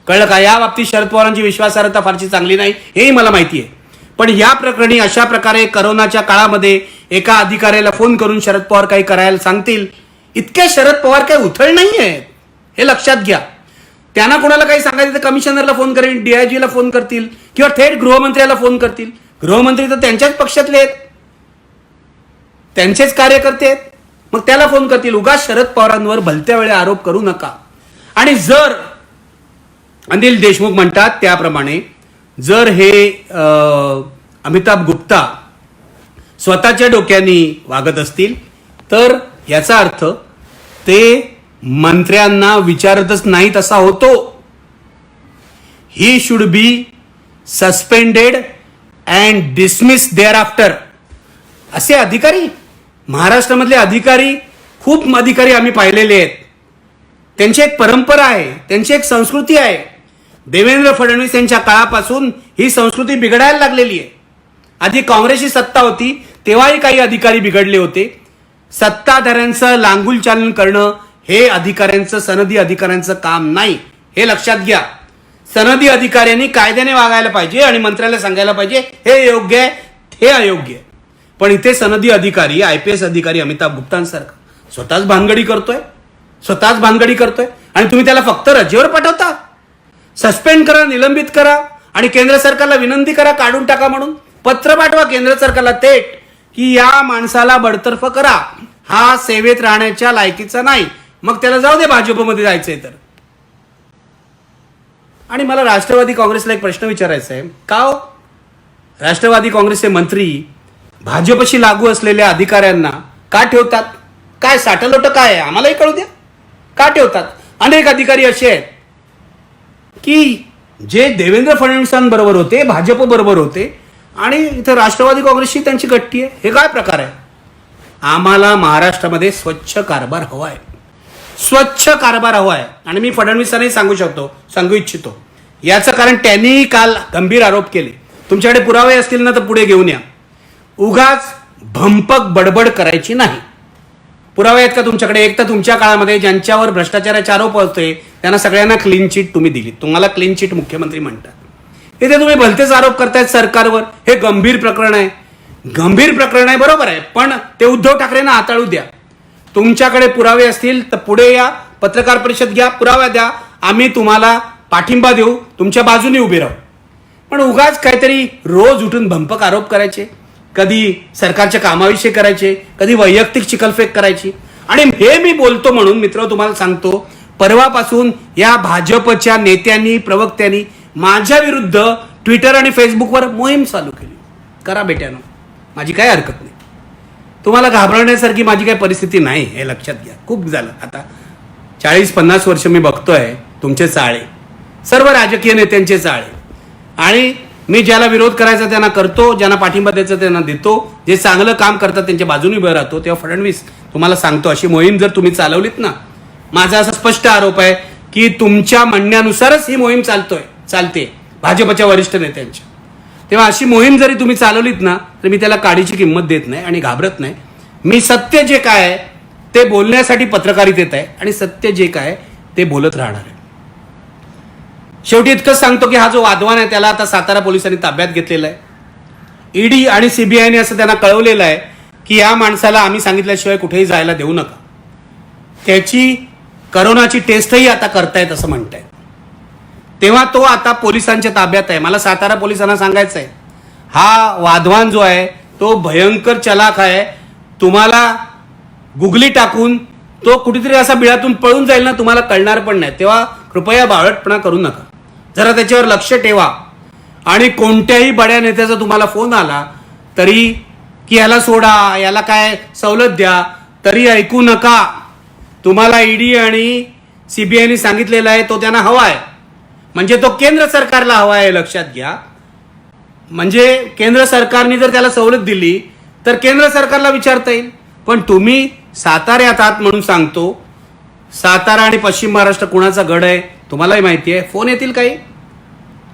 कळलं का? या बाबतीत शरद पवारांची विश्वासार्हता फारशी चांगली नाही हेही मला माहिती आहे. पण या प्रकरणी अशा प्रकारे करोनाच्या काळामध्ये एका अधिकाऱ्याला फोन करून शरद पवार काही करायला सांगतील इतके शरद पवार काही उथळ नाही आहेत हे लक्षात घ्या. त्यांना कोणाला काही सांगायचं तर कमिशनरला फोन करेल, DIGला फोन करतील किंवा थेट गृहमंत्र्याला फोन करतील. गृहमंत्री तर त्यांच्याच पक्षातले आहेत, त्यांचेच कार्यकर्ते आहेत. मग त्याला फोन करतील. उगाच शरद पवारांवर भलत्या वेळे आरोप करू नका. आणि जर अनिल देशमुख म्हणतात त्याप्रमाणे जर हे अमिताभ गुप्ता स्वतःच्या डोक्याने वागत असतील तर याचा अर्थ ते मंत्र्यांना विचारतच नाहीत असा होतो. He should be suspended and dismiss thereafter. असे अधिकारी महाराष्ट्रामधले अधिकारी खूप अधिकारी आम्ही पाहिलेले आहेत. त्यांची एक परंपरा आहे, त्यांची एक संस्कृती आहे. देवेंद्र फडणवीस यांच्या काळापासून ही संस्कृती बिघडायला लागलेली आहे. आधी काँग्रेसची सत्ता होती तेव्हाही काही अधिकारी बिघडले होते. सत्ताधाऱ्यांचं लांगुल चालन करणं हे अधिकाऱ्यांचं, सनदी अधिकाऱ्यांचं काम नाही हे लक्षात घ्या. सनदी अधिकाऱ्यांनी कायद्याने वागायला पाहिजे आणि मंत्र्याला सांगायला पाहिजे हे योग्य आहे, हे अयोग्य आहे. पण इथे सनदी अधिकारी, IPS अधिकारी अमिताभ गुप्तांसारखा स्वतःच भानगडी करतोय आणि तुम्ही त्याला फक्त रजेवर पाठवता. सस्पेंड करा, निलंबित करा आणि केंद्र सरकारला विनंती करा काढून टाका म्हणून. पत्र पाठवा केंद्र सरकारला थेट की या माणसाला बडतर्फ करा. हा सेवेत राहण्याच्या लायकीचा नाही, मग त्याला जाऊ दे भाजपमध्ये जायचंय तर. आणि मला राष्ट्रवादी काँग्रेसला एक प्रश्न विचारायचा आहे, का हो राष्ट्रवादी काँग्रेसचे मंत्री भाजपशी लागू असलेल्या अधिकाऱ्यांना का ठेवतात? काय साठलोट काय आहे आम्हालाही कळू द्या. का ठेवतात? अनेक अधिकारी असे आहेत की जे देवेंद्र फडणवीसांबरोबर होते, भाजप बरोबर होते आणि इथं राष्ट्रवादी काँग्रेसशी त्यांची गट्टी आहे. हे काय प्रकार आहे? आम्हाला महाराष्ट्रामध्ये स्वच्छ कारभार हवा आहे, स्वच्छ कारभार हवा आहे. आणि मी फडणवीसांनाही सांगू इच्छितो याचं कारण त्यांनी काल गंभीर आरोप केले. तुमच्याकडे पुरावे असतील ना तर पुढे घेऊन या. उगाच भंपक बडबड करायची नाही. पुरावे आहेत का तुमच्याकडे? एक तर तुमच्या काळामध्ये ज्यांच्यावर भ्रष्टाचाराचे आरोप होते त्यांना सगळ्यांना क्लीन चिट तुम्ही दिली. तुम्हाला क्लीन चिट मुख्यमंत्री म्हणतात. इथे तुम्ही भलतेच आरोप करतायत सरकारवर. हे गंभीर प्रकरण आहे, गंभीर प्रकरण आहे, बरोबर आहे. पण ते उद्धव ठाकरेंना हाताळू द्या. तुमच्याकडे पुरावे असतील तर पुढे या, पत्रकार परिषद घ्या, पुरावा द्या, आम्ही तुम्हाला पाठिंबा देऊ, तुमच्या बाजूने उभे राहू. पण उगाच काहीतरी रोज उठून भंपक आरोप करायचे, कधी सरकारच्या कामाविषयी करायचे, कधी वैयक्तिक चिखलफेक करायची. आणि हे मी बोलतो म्हणून मित्र तुम्हाला सांगतो, परवापासून या भाजपच्या नेत्यांनी प्रवक्त्यांनी माझ्या विरुद्ध ट्विटर आणि फेसबुकवर मोहीम चालू केली. करा बेट्यानो, माझी काय हरकत नाही. तुम्हाला घाबरण्यासारखी माझी काही परिस्थिती नाही, हे लक्षात घ्या. खूप झालं आता 40-50 वर्ष मी बघतोय तुमचे चाळे, सर्व राजकीय नेत्यांचे चाळे. आणि मी ज्याला विरोध करायचा त्यांना करतो, ज्यांना पाठिंबा द्यायचा त्यांना देतो, जे चांगलं काम करतात त्यांच्या बाजूने उभे राहतो. तेव्हा फडणवीस तुम्हाला सांगतो, अशी मोहीम जर तुम्ही चालवलीत ना, माझा असा स्पष्ट आरोप आहे की तुमच्या म्हणण्यानुसारच ही मोहीम चालते भाजपच्या वरिष्ठ नेत्यांच्या. तेव्हा अशी मोहीम जरी तुम्ही चालवलीत ना तर मी त्याला काडीची किंमत देत नाही आणि घाबरत नाही. मी सत्य जे काय आहे ते बोलण्यासाठी पत्रकारितेत आहे आणि सत्य जे काय ते बोलत राहणार आहे. शेवटी इतकंच सांगतो की हा जो वाधवान आहे त्याला आता सातारा पोलिसांनी ताब्यात घेतलेला आहे. ईडी आणि सीबीआयने असं त्यांना कळवलेलं आहे की या माणसाला आम्ही सांगितल्याशिवाय कुठेही जायला देऊ नका. त्याची करोनाची टेस्टही आता करतायत असं म्हणतायत. तेव्हा तो आता पोलिसांच्या ताब्यात आहे. मला सातारा पोलिसांना सांगायचं आहे, हा वाधवान जो आहे तो भयंकर चलाख आहे. तुम्हाला गुगली टाकून तो कुठेतरी असा बिळातून पळून जाईल ना, तुम्हाला कळणार पण नाही. तेव्हा कृपया बावळटपणा करू नका, जरा त्याच्यावर लक्ष ठेवा. आणि कोणत्याही बड्या नेत्याचा तुम्हाला फोन आला तरी की याला सोडा, याला काय सवलत द्या, तरी ऐकू नका. तुम्हाला ईडी आणि सीबीआयने सांगितलेलं आहे तो त्यांना हवा आहे, म्हणजे तो केंद्र सरकारला हवा आहे, लक्षात घ्या. म्हणजे केंद्र सरकारने जर त्याला सवलत दिली तर केंद्र सरकारला विचारता येईल. पण तुम्ही साताऱ्यात आहात म्हणून सांगतो. सातारा आणि पश्चिम महाराष्ट्र कुणाचा गड आहे तुम्हालाही माहिती आहे. फोन येतील काही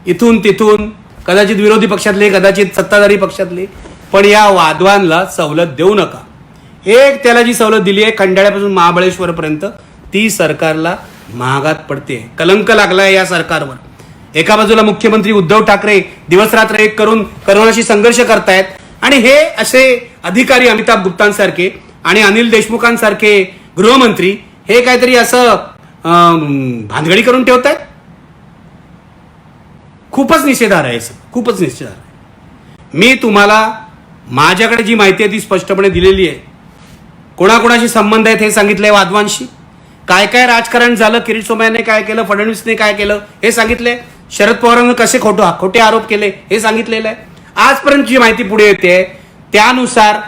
इथून तिथून, कदाचित विरोधी पक्षातले, कदाचित सत्ताधारी पक्षातले. पण या वाधवानला सवलत देऊ नका. एक त्याला जी सवलत दिली आहे खंडाळ्यापासून महाबळेश्वरपर्यंत, ती सरकारला महागात पडते. कलंक लागलाय या सरकारवर. एका बाजूला मुख्यमंत्री उद्धव ठाकरे दिवसरात्र एक करून करोनाशी संघर्ष करतायत आणि हे असे अधिकारी अमिताभ गुप्तांसारखे आणि अनिल देशमुखांसारखे गृहमंत्री हे काहीतरी असं भानगडी करून ठेवतायत. खूपच निषेधार्ह आहे, खूपच निषेधार्ह आहे. मी तुम्हाला माझ्याकडे जी माहिती आहे ती स्पष्टपणे दिलेली आहे. कोणाकोणाशी संबंध आहेत हे सांगितलंय वाधवांशी. काय काय राजकारण झालं, किरीट सोमय्याने काय केलं, फडणवीसने काय केलं हे सांगितलंय. शरद पवारांनी कसे खोटे आरोप केले हे सांगितलेलं आहे. आजपर्यंत जी माहिती पुढे येते त्यानुसार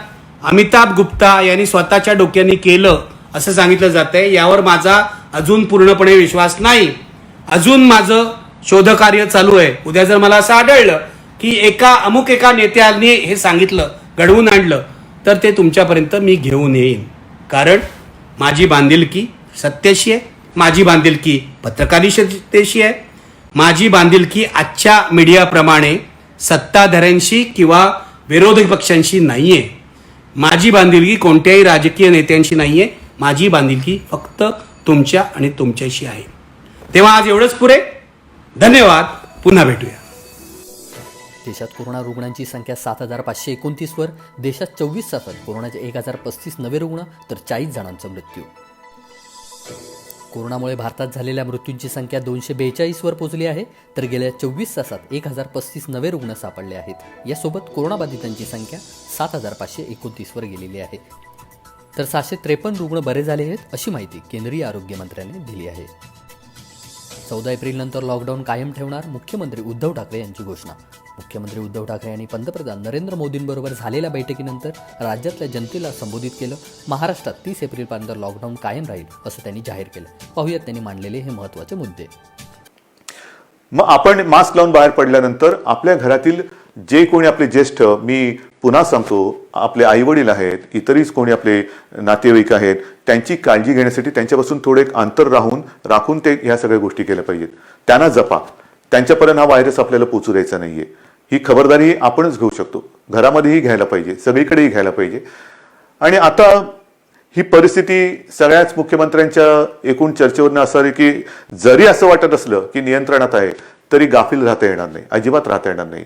अमिताभ गुप्ता यांनी स्वतःच्या डोक्याने केलं असं सांगितलं जातंय. यावर माझा अजून पूर्णपणे विश्वास नाही. अजून माझं शोधकार्य चालू आहे. उद्या जर मला असं आढळलं की एका नेत्याने हे सांगितलं, घडवून आणलं, तर ते तुमच्यापर्यंत मी घेऊन येईन. कारण माझी बांधिलकी सत्याशी आहे, माझी बांधिलकी पत्रकारितेशी आहे, माझी बांधिलकी आजच्या मीडियाप्रमाणे सत्ताधाऱ्यांशी किंवा विरोधी पक्षांशी नाहीये. माझी बांधिलकी कोणत्याही राजकीय नेत्यांशी नाहीये. माझी बांधिलकी फक्त तुमच्या आणि तुमच्याशी आहे. तेव्हा आज एवढंच पुरे. धन्यवाद. पुन्हा भेटूया. देशात कोरोना रुग्णांची संख्या 7,529 वर. देशात 24 तासात कोरोनाचे 1,035 नवे रुग्ण तर 40 जणांचा मृत्यू. कोरोनामुळे भारतात झालेल्या मृत्यूंची संख्या 242 वर पोहोचली आहे, तर गेल्या 24 तासात 1,035 नवे रुग्ण सापडले आहेत. यासोबत कोरोनाबाधितांची संख्या 7,529 वर गेलेली आहे. तर 753 रुग्ण बरे झाले आहेत अशी माहिती केंद्रीय आरोग्य मंत्र्यांनी दिली आहे. 14 एप्रिलनंतर लॉकडाऊन कायम ठेवणार मुख्यमंत्री उद्धव ठाकरे यांची घोषणा. मुख्यमंत्री उद्धव ठाकरे यांनी पंतप्रधान नरेंद्र मोदींबरोबर झालेल्या बैठकीनंतर राज्यातल्या जनतेला संबोधित केलं. महाराष्ट्रात 30 एप्रिलपर्यंत लॉकडाऊन कायम राहील असं त्यांनी जाहीर केलं. पाहूयात त्यांनी मांडलेले हे महत्त्वाचे मुद्दे. मग आपण मास्क लावून बाहेर पडल्यानंतर आपल्या घरातील जे कोणी आपले ज्येष्ठ, मी पुन्हा सांगतो, आपले आई वडील आहेत, इतरही कोणी आपले नातेवाईक आहेत, त्यांची काळजी घेण्यासाठी त्यांच्यापासून थोडे एक अंतर राखून ते ह्या सगळ्या गोष्टी केल्या पाहिजेत. त्यांना जपा. त्यांच्यापर्यंत हा व्हायरस आपल्याला पोचू द्यायचा नाहीये. ही खबरदारी आपणच घेऊ शकतो. घरामध्येही घ्यायला पाहिजे, सगळीकडेही घ्यायला पाहिजे. आणि आता ही परिस्थिती सगळ्याच मुख्यमंत्र्यांच्या एकूण चर्चेवरनं असं आहे की जरी असं वाटत असलं की नियंत्रणात आहे तरी गाफील राहता येणार नाही, अजिबात राहता येणार नाही.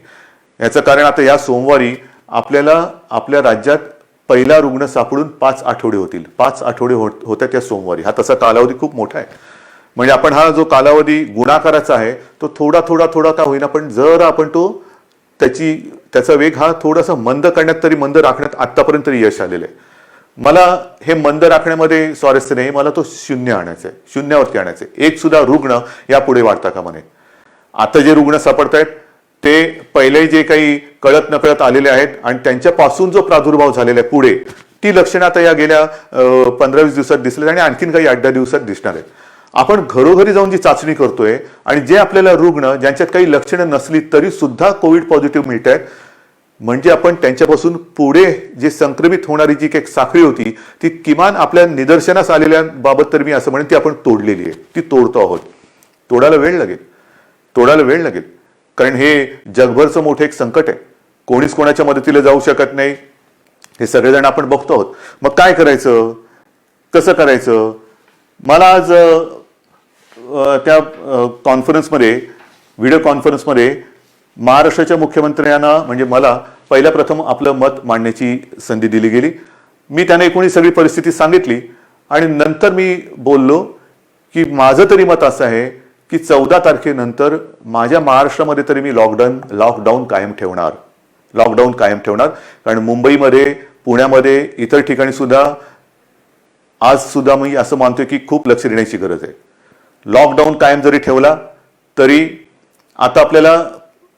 याचं कारण आता या सोमवारी आपल्याला आपल्या राज्यात पहिला रुग्ण सापडून 5 आठवडे होतील. 5 आठवडे होत्या त्या सोमवारी. हा तसा कालावधी खूप मोठा आहे. म्हणजे आपण हा जो कालावधी गुणाकाराचा आहे तो थोडा का होईना, पण जर आपण त्याचा वेग हा थोडासा मंद करण्यात तरी मंद राखण्यात आतापर्यंत तरी यश आलेलं आहे. मला हे मंद राखण्यामध्ये स्वारस्य नाही. मला तो शून्य आणायचा आहे, शून्यावरती आणायचं आहे. एक सुद्धा रुग्ण यापुढे वाढता कामा नये. आता जे रुग्ण सापडत आहेत ते पहिले जे काही कळत नकळत आलेले आहेत आणि त्यांच्यापासून जो प्रादुर्भाव झालेला आहे पुढे, ती लक्षणं आता या गेल्या 15-20 दिवसात दिसले आणि आणखीन काही 8-10 दिवसात दिसणार आहेत. आपण घरोघरी जाऊन जी चाचणी करतोय आणि जे आपल्याला रुग्ण ज्यांच्यात काही लक्षणं नसली तरी सुद्धा कोविड पॉझिटिव्ह मिळत आहेत, म्हणजे आपण त्यांच्यापासून पुढे जे संक्रमित होणारी जी काही साखळी होती ती किमान आपल्या निदर्शनास आलेल्या बाबत तर मी असं म्हणेन ती आपण तोडलेली आहे. ती तोडतो आहोत. तोडायला वेळ लागेल. कारण हे जगभरचं मोठं एक संकट आहे. कोणीच कोणाच्या मदतीला जाऊ शकत नाही. हे सगळेजण आपण बघतो आहोत. मग काय करायचं, कसं करायचं? मला आज त्या कॉन्फरन्समध्ये, व्हिडिओ कॉन्फरन्समध्ये महाराष्ट्राच्या मुख्यमंत्र्यांना म्हणजे मला पहिल्या प्रथम आपलं मत मांडण्याची संधी दिली गेली. मी त्यांना एकूण सगळी परिस्थिती सांगितली आणि नंतर मी बोललो की माझं तरी मत असं आहे की 14 तारखेनंतर माझ्या महाराष्ट्रामध्ये तरी मी लॉकडाऊन कायम ठेवणार. कारण मुंबईमध्ये, पुण्यामध्ये, इतर ठिकाणी सुद्धा आज सुद्धा मी असं मानतोय की खूप लक्ष देण्याची गरज आहे. लॉकडाऊन कायम जरी ठेवला तरी आता आपल्याला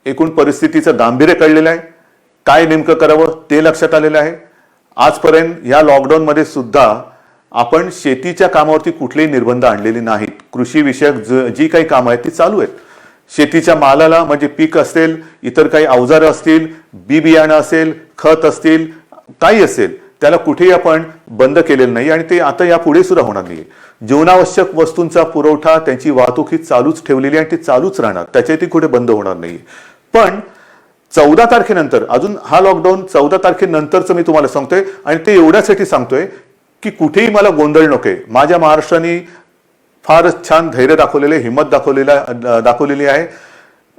एकूण परिस्थितीचं गांभीर्य कळलेलं आहे. काय नेमकं करावं ते लक्षात आलेलं आहे. आजपर्यंत या लॉकडाऊनमध्ये सुद्धा आपण शेतीच्या कामावरती कुठलेही निर्बंध आणलेले नाहीत. कृषी विषयक जी काही कामं आहेत ती चालू आहेत. शेतीच्या मालाला म्हणजे पीक असेल, इतर काही अवजारं असतील, बी बियाणं असेल, खत असतील, काही असेल, त्याला कुठेही आपण बंद केलेलं नाही आणि ते आता यापुढे सुद्धा होणार नाही. जीवनावश्यक वस्तूंचा पुरवठा, त्यांची वाहतूक ही चालूच ठेवलेली आणि ती चालूच राहणार. त्याच्याही कुठे बंद होणार नाही. पण 14 तारखेनंतर, अजून हा लॉकडाऊन 14 तारखेनंतरचं मी तुम्हाला सांगतोय आणि ते एवढ्यासाठी सांगतोय की कुठेही मला गोंधळ नकोय. माझ्या महाराष्ट्राने फारच छान धैर्य दाखवलेले, हिंमत दाखवलेली आहे.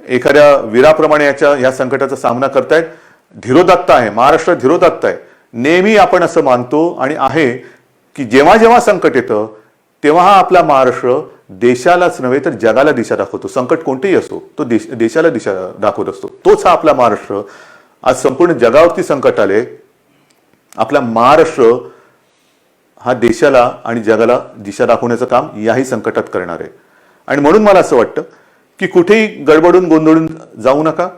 एखाद्या वीराप्रमाणे या संकटाचा सामना करतायत. धीरोदात्त आहे महाराष्ट्र, धीरोदात्त आहे. नेहमी आपण असं मानतो आणि आहे की जेव्हा जेव्हा संकट येतं तेव्हा हा आपला महाराष्ट्र देशालाच नव्हे तर जगाला दिशा दाखवतो. संकट कोणतेही असो तो देशाला दिशा दाखवत असतो. तोच हा आपला महाराष्ट्र. आज संपूर्ण जगावरती संकट आले. आपला महाराष्ट्र हा देशाला आणि जगाला दिशा दाखवण्याचं काम याही संकटात करणार आहे. आणि म्हणून मला असं वाटतं की कुठेही गडबडून गोंधळून जाऊ नका.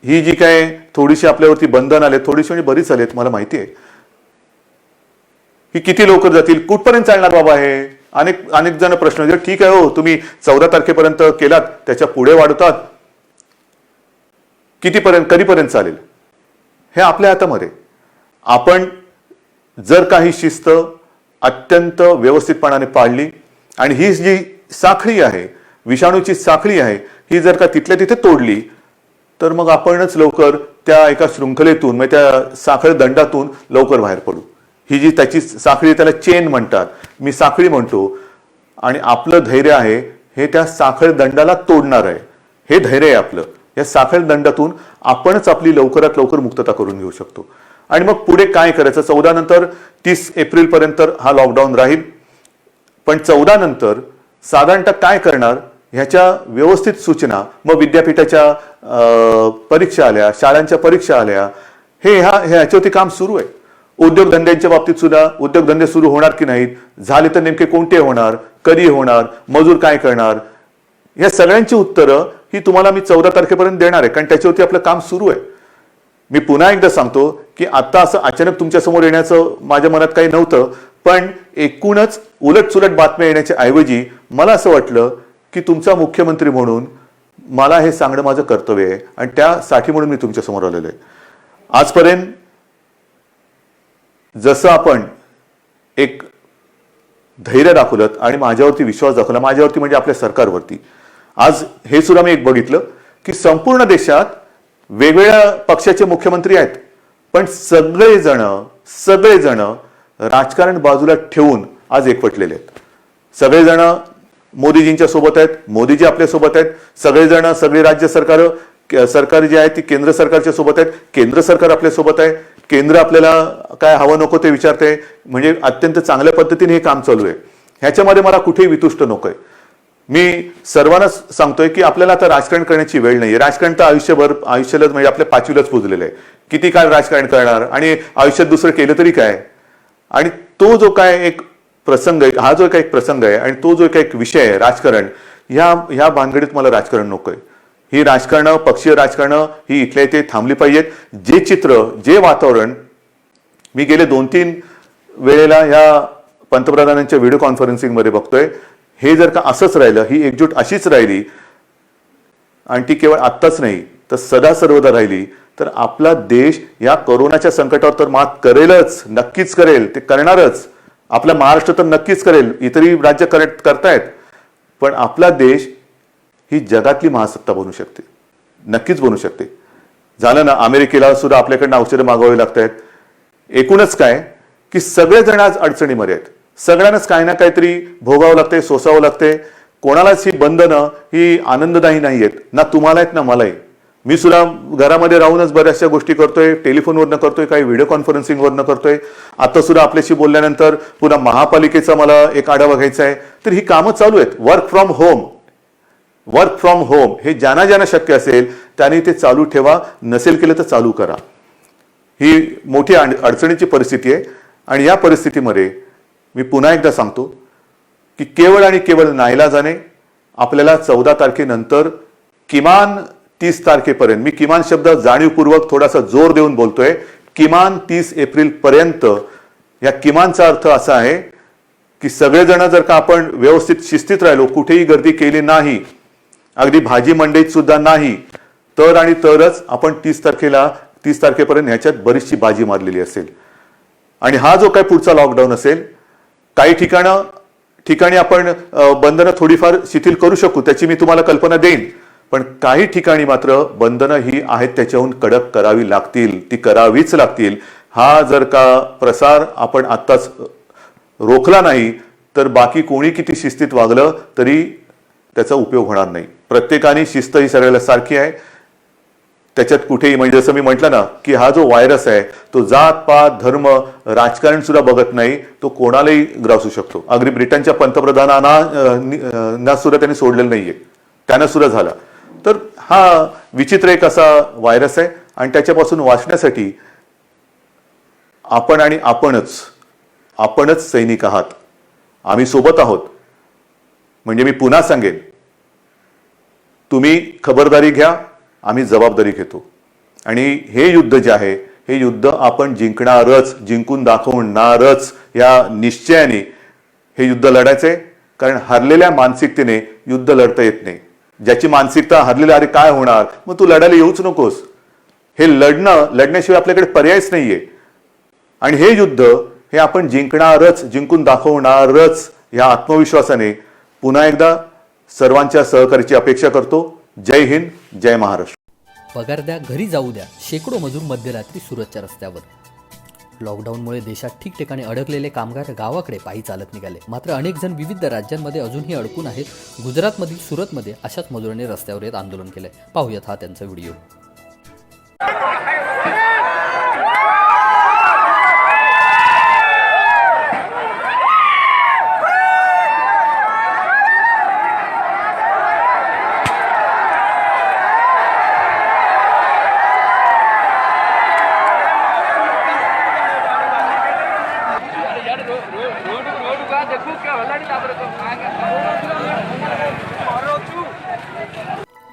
ही जी काय थोडीशी आपल्यावरती बंधन आले, थोडीशी म्हणजे बरीच आलेत, मला माहिती आहे की किती लवकर जातील, कुठपर्यंत चालणार बाबा हे. अनेक जण प्रश्न विचारतात, ठीक आहे हो तुम्ही 14 तारखेपर्यंत केलात, त्याच्या पुढे वाढवतात, कधीपर्यंत चालेल हे आपल्या हातामध्ये. आपण जर काही शिस्त अत्यंत व्यवस्थितपणाने पाळली आणि ही जी साखळी आहे, विषाणूची साखळी आहे, ही जर का तिथल्या तिथे तोडली तर मग आपणच लवकर त्या एका शृंखलेतून, म्हणजे त्या साखळ दंडातून लवकर बाहेर पडू. ही जी त्याची साखळी, त्याला चेन म्हणतात, मी साखळी म्हणतो. आणि आपलं धैर्य आहे हे त्या साखळ दंडाला तोडणार आहे. हे धैर्य आहे आपलं. या साखळ दंडातून आपणच आपली लवकरात लवकर मुक्तता करून घेऊ शकतो. आणि मग पुढे काय करायचं? 14 नंतर 30 एप्रिलपर्यंत हा लॉकडाऊन राहील. पण 14 नंतर साधारणतः काय करणार ह्याच्या व्यवस्थित सूचना, मग विद्यापीठाच्या परीक्षा आल्या, शाळांच्या परीक्षा आल्या, ह्याच्यावरती काम सुरू आहे. उद्योगधंद्यांच्या बाबतीत सुद्धा उद्योगधंदे सुरू होणार की नाहीत, झाले तर नेमके कोणते होणार, कधी होणार, मजूर काय करणार, या सगळ्यांची उत्तरं ही तुम्हाला मी 14 तारखेपर्यंत देणार आहे, कारण त्याच्यावरती आपलं काम सुरू आहे. मी पुन्हा एकदा सांगतो की आता असं अचानक तुमच्या समोर येण्याचं माझ्या मनात काही नव्हतं, पण एकूणच उलटसुलट बातम्या येण्याच्या ऐवजी मला असं वाटलं की तुमचा मुख्यमंत्री म्हणून मला हे सांगणं माझं कर्तव्य आहे आणि त्यासाठी म्हणून मी तुमच्या समोर आलेलो आहे. आजपर्यंत जसं आपण एक धैर्य दाखवलं आणि माझ्यावरती विश्वास दाखवला, माझ्यावरती म्हणजे आपल्या सरकारवरती, आज हे सुद्धा मी एक बघितलं की संपूर्ण देशात वेगवेगळ्या पक्षाचे मुख्यमंत्री आहेत, पण सगळेजण राजकारण बाजूला ठेवून आज एकवटलेले आहेत. सगळेजण मोदीजींच्या सोबत आहेत, मोदीजी आपल्या सोबत आहेत, सगळेजण सगळी राज्य सरकार जी आहे ती केंद्र सरकारच्या सोबत आहेत, केंद्र सरकार आपल्या सोबत आहे, केंद्र आपल्याला काय हवं नको ते विचारते, म्हणजे अत्यंत चांगल्या पद्धतीने हे काम चालू आहे. ह्याच्यामध्ये मला कुठेही वितुष्ट नकोय. मी सर्वांना सांगतोय की आपल्याला आता राजकारण करण्याची वेळ नाहीये. राजकारण तर आयुष्यालाच म्हणजे आपल्या पाचवीलाच पुजलेलं आहे. किती काळ राजकारण करणार आणि आयुष्यात दुसरं केलं तरी काय. आणि तो जो काय एक प्रसंग आहे, हा जो काय एक प्रसंग आहे आणि तो जो काय एक विषय आहे राजकारण, ह्या भानगडीत मला राजकारण नकोय. ही राजकारणं, पक्षीय राजकारणं ही इथल्या इथे थांबली पाहिजेत. जे चित्र, जे वातावरण मी गेले 2-3 वेळेला ह्या पंतप्रधानांच्या व्हिडिओ कॉन्फरन्सिंगमध्ये बघतोय, हे जर का असंच राहिलं, ही एकजूट अशीच राहिली आणि ती केवळ आत्ताच नाही तर सदा सर्वदा राहिली, तर आपला देश या कोरोनाच्या संकटावर तर मात करेलच, नक्कीच करेल, ते करणारच. आपला महाराष्ट्र तर नक्कीच करेल, इतरही राज्य करतायत, पण आपला देश ही जगातली महासत्ता बनू शकते, नक्कीच बनू शकते. झालं ना, अमेरिकेला सुद्धा आपल्याकडनं औषधं मागवावी लागत आहेत. एकूणच काय की सगळेजण आज अडचणीमध्ये आहेत, सगळ्यांनाच काही ना काहीतरी भोगावं लागतंय, सोसावं लागतंय. कोणालाच ही बंधनं ही आनंददायी नाही आहेत, ना तुम्हाला आहेत ना मलाही. मी सुद्धा घरामध्ये राहूनच बऱ्याचशा गोष्टी करतोय, टेलिफोनवरनं करतोय, काही व्हिडिओ कॉन्फरन्सिंगवरनं करतोय. आता सुद्धा आपल्याशी बोलल्यानंतर पुन्हा महापालिकेचा मला एक आढावा घ्यायचा आहे. तर ही कामं चालू आहेत. वर्क फ्रॉम होम हे ज्यांना शक्य असेल त्यांनी ते चालू ठेवा, नसेल केलं तर चालू करा. ही मोठी अडचणीची परिस्थिती आहे आणि या परिस्थितीमध्ये मी पुन्हा एकदा सांगतो की केवळ आणि केवळ नाईलाजाने आपल्याला 14 तारखेनंतर किमान 30 तारखेपर्यंत, मी किमान शब्द जाणीवपूर्वक थोडासा जोर देऊन बोलतोय, किमान 30 एप्रिल पर्यंत. या किमानचा अर्थ असा आहे की सगळेजण जर का आपण व्यवस्थित शिस्तीत राहिलो, कुठेही गर्दी केली नाही, अगदी भाजी मंडईत सुद्धा नाही, तर आणि तरच आपण 30 तारखेपर्यंत ह्याच्यात बरीचशी बाजी मारलेली असेल. आणि हा जो काय पुढचा लॉकडाऊन असेल, काही ठिकाणी आपण बंधनं थोडीफार शिथिल करू शकू, त्याची मी तुम्हाला कल्पना देईन. पण काही ठिकाणी मात्र बंधनं ही आहेत त्याच्याहून कडक करावी लागतील, ती करावीच लागतील. हा जर का प्रसार आपण आत्ताच रोखला नाही तर बाकी कोणी किती शिस्तीत वागलं तरी त्याचा उपयोग होणार नाही. प्रत्येकाने शिस्त ही सगळ्याला सारखी आहे, त्याच्यात कुठेही, म्हणजे जसं मी म्हटलं ना की हा जो व्हायरस आहे तो जात पात धर्म राजकारण सुद्धा बघत नाही, तो कोणालाही ग्रासू शकतो. अगदी ब्रिटनच्या पंतप्रधानांना सुद्धा त्यांनी सोडलेलं नाहीये, त्यांना सुद्धा झाला. तर हा विचित्र एक असा व्हायरस आहे आणि त्याच्यापासून वाचण्यासाठी आपण आणि आपणच सैनिक आहात. आम्ही सोबत आहोत. म्हणजे मी पुन्हा सांगेन, तुम्ही खबरदारी घ्या, आम्ही जबाबदारी घेतो. आणि हे युद्ध जे आहे, हे युद्ध आपण जिंकणारच, जिंकून दाखवणारच. या निश्चयाने हे युद्ध लढायचंय, कारण हरलेल्या मानसिकतेने युद्ध लढता येत नाही. ज्याची मानसिकता हरलेला, अरे काय होणार, मग तू लढायला येऊच नकोस. हे लढण्याशिवाय आपल्याकडे पर्यायच नाहीये. आणि हे युद्ध हे आपण जिंकणारच, जिंकून दाखवणारच. या आत्मविश्वासाने पुन्हा एकदा सर्वांच्या सहकार्याची अपेक्षा करतो. जय हिंद, जय महाराष्ट्र. पगार द्या, घरी जाऊ द्या. शेकडो मजूर मध्यरात्री सुरतच्या रस्त्यावर. लॉकडाऊनमुळे देशात ठिकठिकाणी अडकलेले कामगार गावाकडे पायी चालत निघाले. मात्र अनेक जण विविध राज्यांमध्ये अजूनही अडकून आहेत. गुजरातमधील सुरतमध्ये अशाच मजुरांनी रस्त्यावर येत आंदोलन केले. पाहूयात हा त्यांचा व्हिडिओ.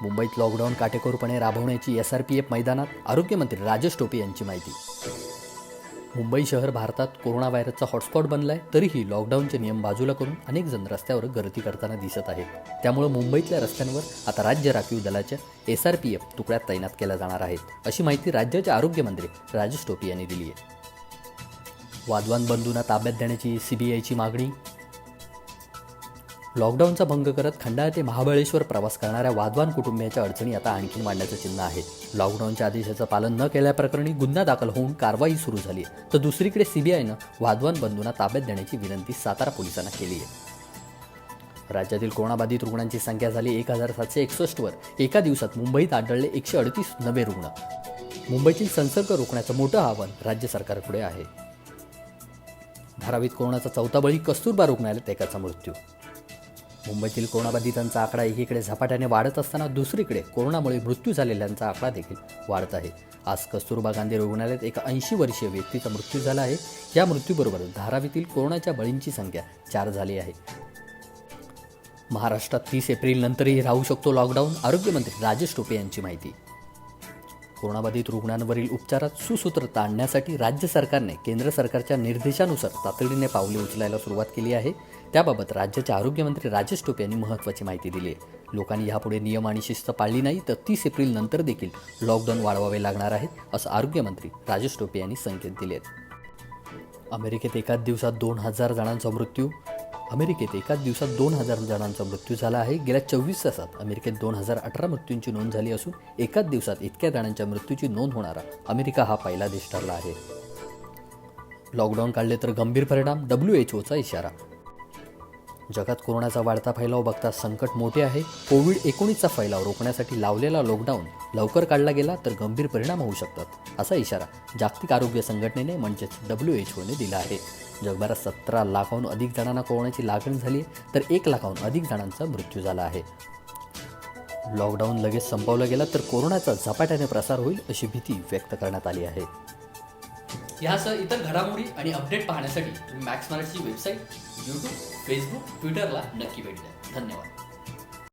मुंबईत लॉकडाऊन काटेकोरपणे राबवण्याची SRPF मैदानात आरोग्यमंत्री राजेश टोपे यांची माहिती. मुंबई शहर भारतात कोरोना व्हायरसचा हॉटस्पॉट बनलाय, तरीही लॉकडाऊनचे नियम बाजूला करून अनेक जण रस्त्यावर गर्दी करताना दिसत आहेत. त्यामुळे मुंबईतल्या रस्त्यांवर आता राज्य राखीव दलाच्या SRPF तुकड्यात तैनात केल्या जाणार आहेत, अशी माहिती राज्याचे आरोग्यमंत्री राजेश टोपे यांनी दिली आहे. वाधवान बंधूंना ताब्यात देण्याची CBIची मागणी. लॉकडाऊनचा भंग करत खंडाळा ते महाबळेश्वर प्रवास करणाऱ्या वाधवान कुटुंबियांच्या अडचणी आता आणखी वाढण्याचं चिन्ह आहे. लॉकडाऊनच्या आदेशाचं पालन न केल्याप्रकरणी गुन्हा दाखल होऊन कारवाई सुरू झाली आहे, तर दुसरीकडे CBIनं वाधवान बंधूंना ताब्यात देण्याची विनंती सातारा पोलिसांना केली आहे. राज्यातील कोरोनाबाधित रुग्णांची संख्या झाली 1761 वर. एका दिवसात मुंबईत आढळले 138 नवे रुग्ण. मुंबईतील संसर्ग रोखण्याचं मोठं आव्हान राज्य सरकारपुढे आहे. धारावीत कोरोनाचा चौथा बळी, कस्तुरबा रुग्णालयात एकाचा मृत्यू. मुंबईतील कोरोनाबाधितांचा आकडा एकीकडे झपाट्याने वाढत असताना दुसरीकडे कोरोनामुळे मृत्यू झालेल्यांचा आकडा देखील वाढत आहे. आज कस्तुरबा गांधी रुग्णालयात एका 80 वर्षीय व्यक्तीचा मृत्यू झाला आहे. या मृत्यूबरोबर धारावीतील कोरोनाच्या बळींची संख्या 4 झाली आहे. महाराष्ट्रात 30 एप्रिल नंतरही राहू शकतो लॉकडाऊन, आरोग्यमंत्री राजेश टोपे यांची माहिती. कोरोनाबाधित रुग्णांवरील उपचारात सुसूत्रता आणण्यासाठी राज्य सरकारने केंद्र सरकारच्या निर्देशानुसार तातडीने पावले उचलायला सुरुवात केली आहे. त्याबाबत राज्याचे आरोग्यमंत्री राजेश टोपे यांनी महत्त्वाची माहिती दिली आहे. लोकांनी यापुढे नियम आणि शिस्त पाळली नाही तर 30 एप्रिल नंतर देखील लॉकडाऊन वाढवावे लागणार आहे, असं आरोग्यमंत्री राजेश टोपे यांनी संकेत दिले आहेत. अमेरिकेत एकाच दिवसात 2000 जणांचा मृत्यू. अमेरिकेत एकाच दिवसात 2000 जणांचा मृत्यू झाला आहे. गेल्या 24 तासात अमेरिकेत 2018 मृत्यूंची नोंद झाली असून एकाच दिवसात इतक्या जणांच्या मृत्यूची नोंद होणारा अमेरिका हा पहिला देश ठरला आहे. लॉकडाऊन काढले तर गंभीर परिणाम, WHOचा इशारा. जगात कोरोनाचा वाढता फैलाव बघता संकट मोठे आहे. कोविड-19चा फैलाव रोखण्यासाठी लावलेला लॉकडाऊन लवकर काढला गेला तर गंभीर परिणाम होऊ शकतात, असा इशारा जागतिक आरोग्य संघटनेने म्हणजेच WHOने दिला आहे. जगभरात 17 लाखाहून अधिक जणांना कोरोनाची लागण झाली आहे, तर 1 लाखाहून अधिक जणांचा मृत्यू झाला आहे. लॉकडाऊन लगेच संपवलं गेलं तर कोरोनाचा झपाट्याने प्रसार होईल, अशी भीती व्यक्त करण्यात आली आहे. यासह इतर घडामोडी आणि अपडेट पाहण्यासाठी तुम्ही मॅक्स मराठीची वेबसाईट, YouTube, Facebook, Twitterला नक्की भेट द्या. धन्यवाद.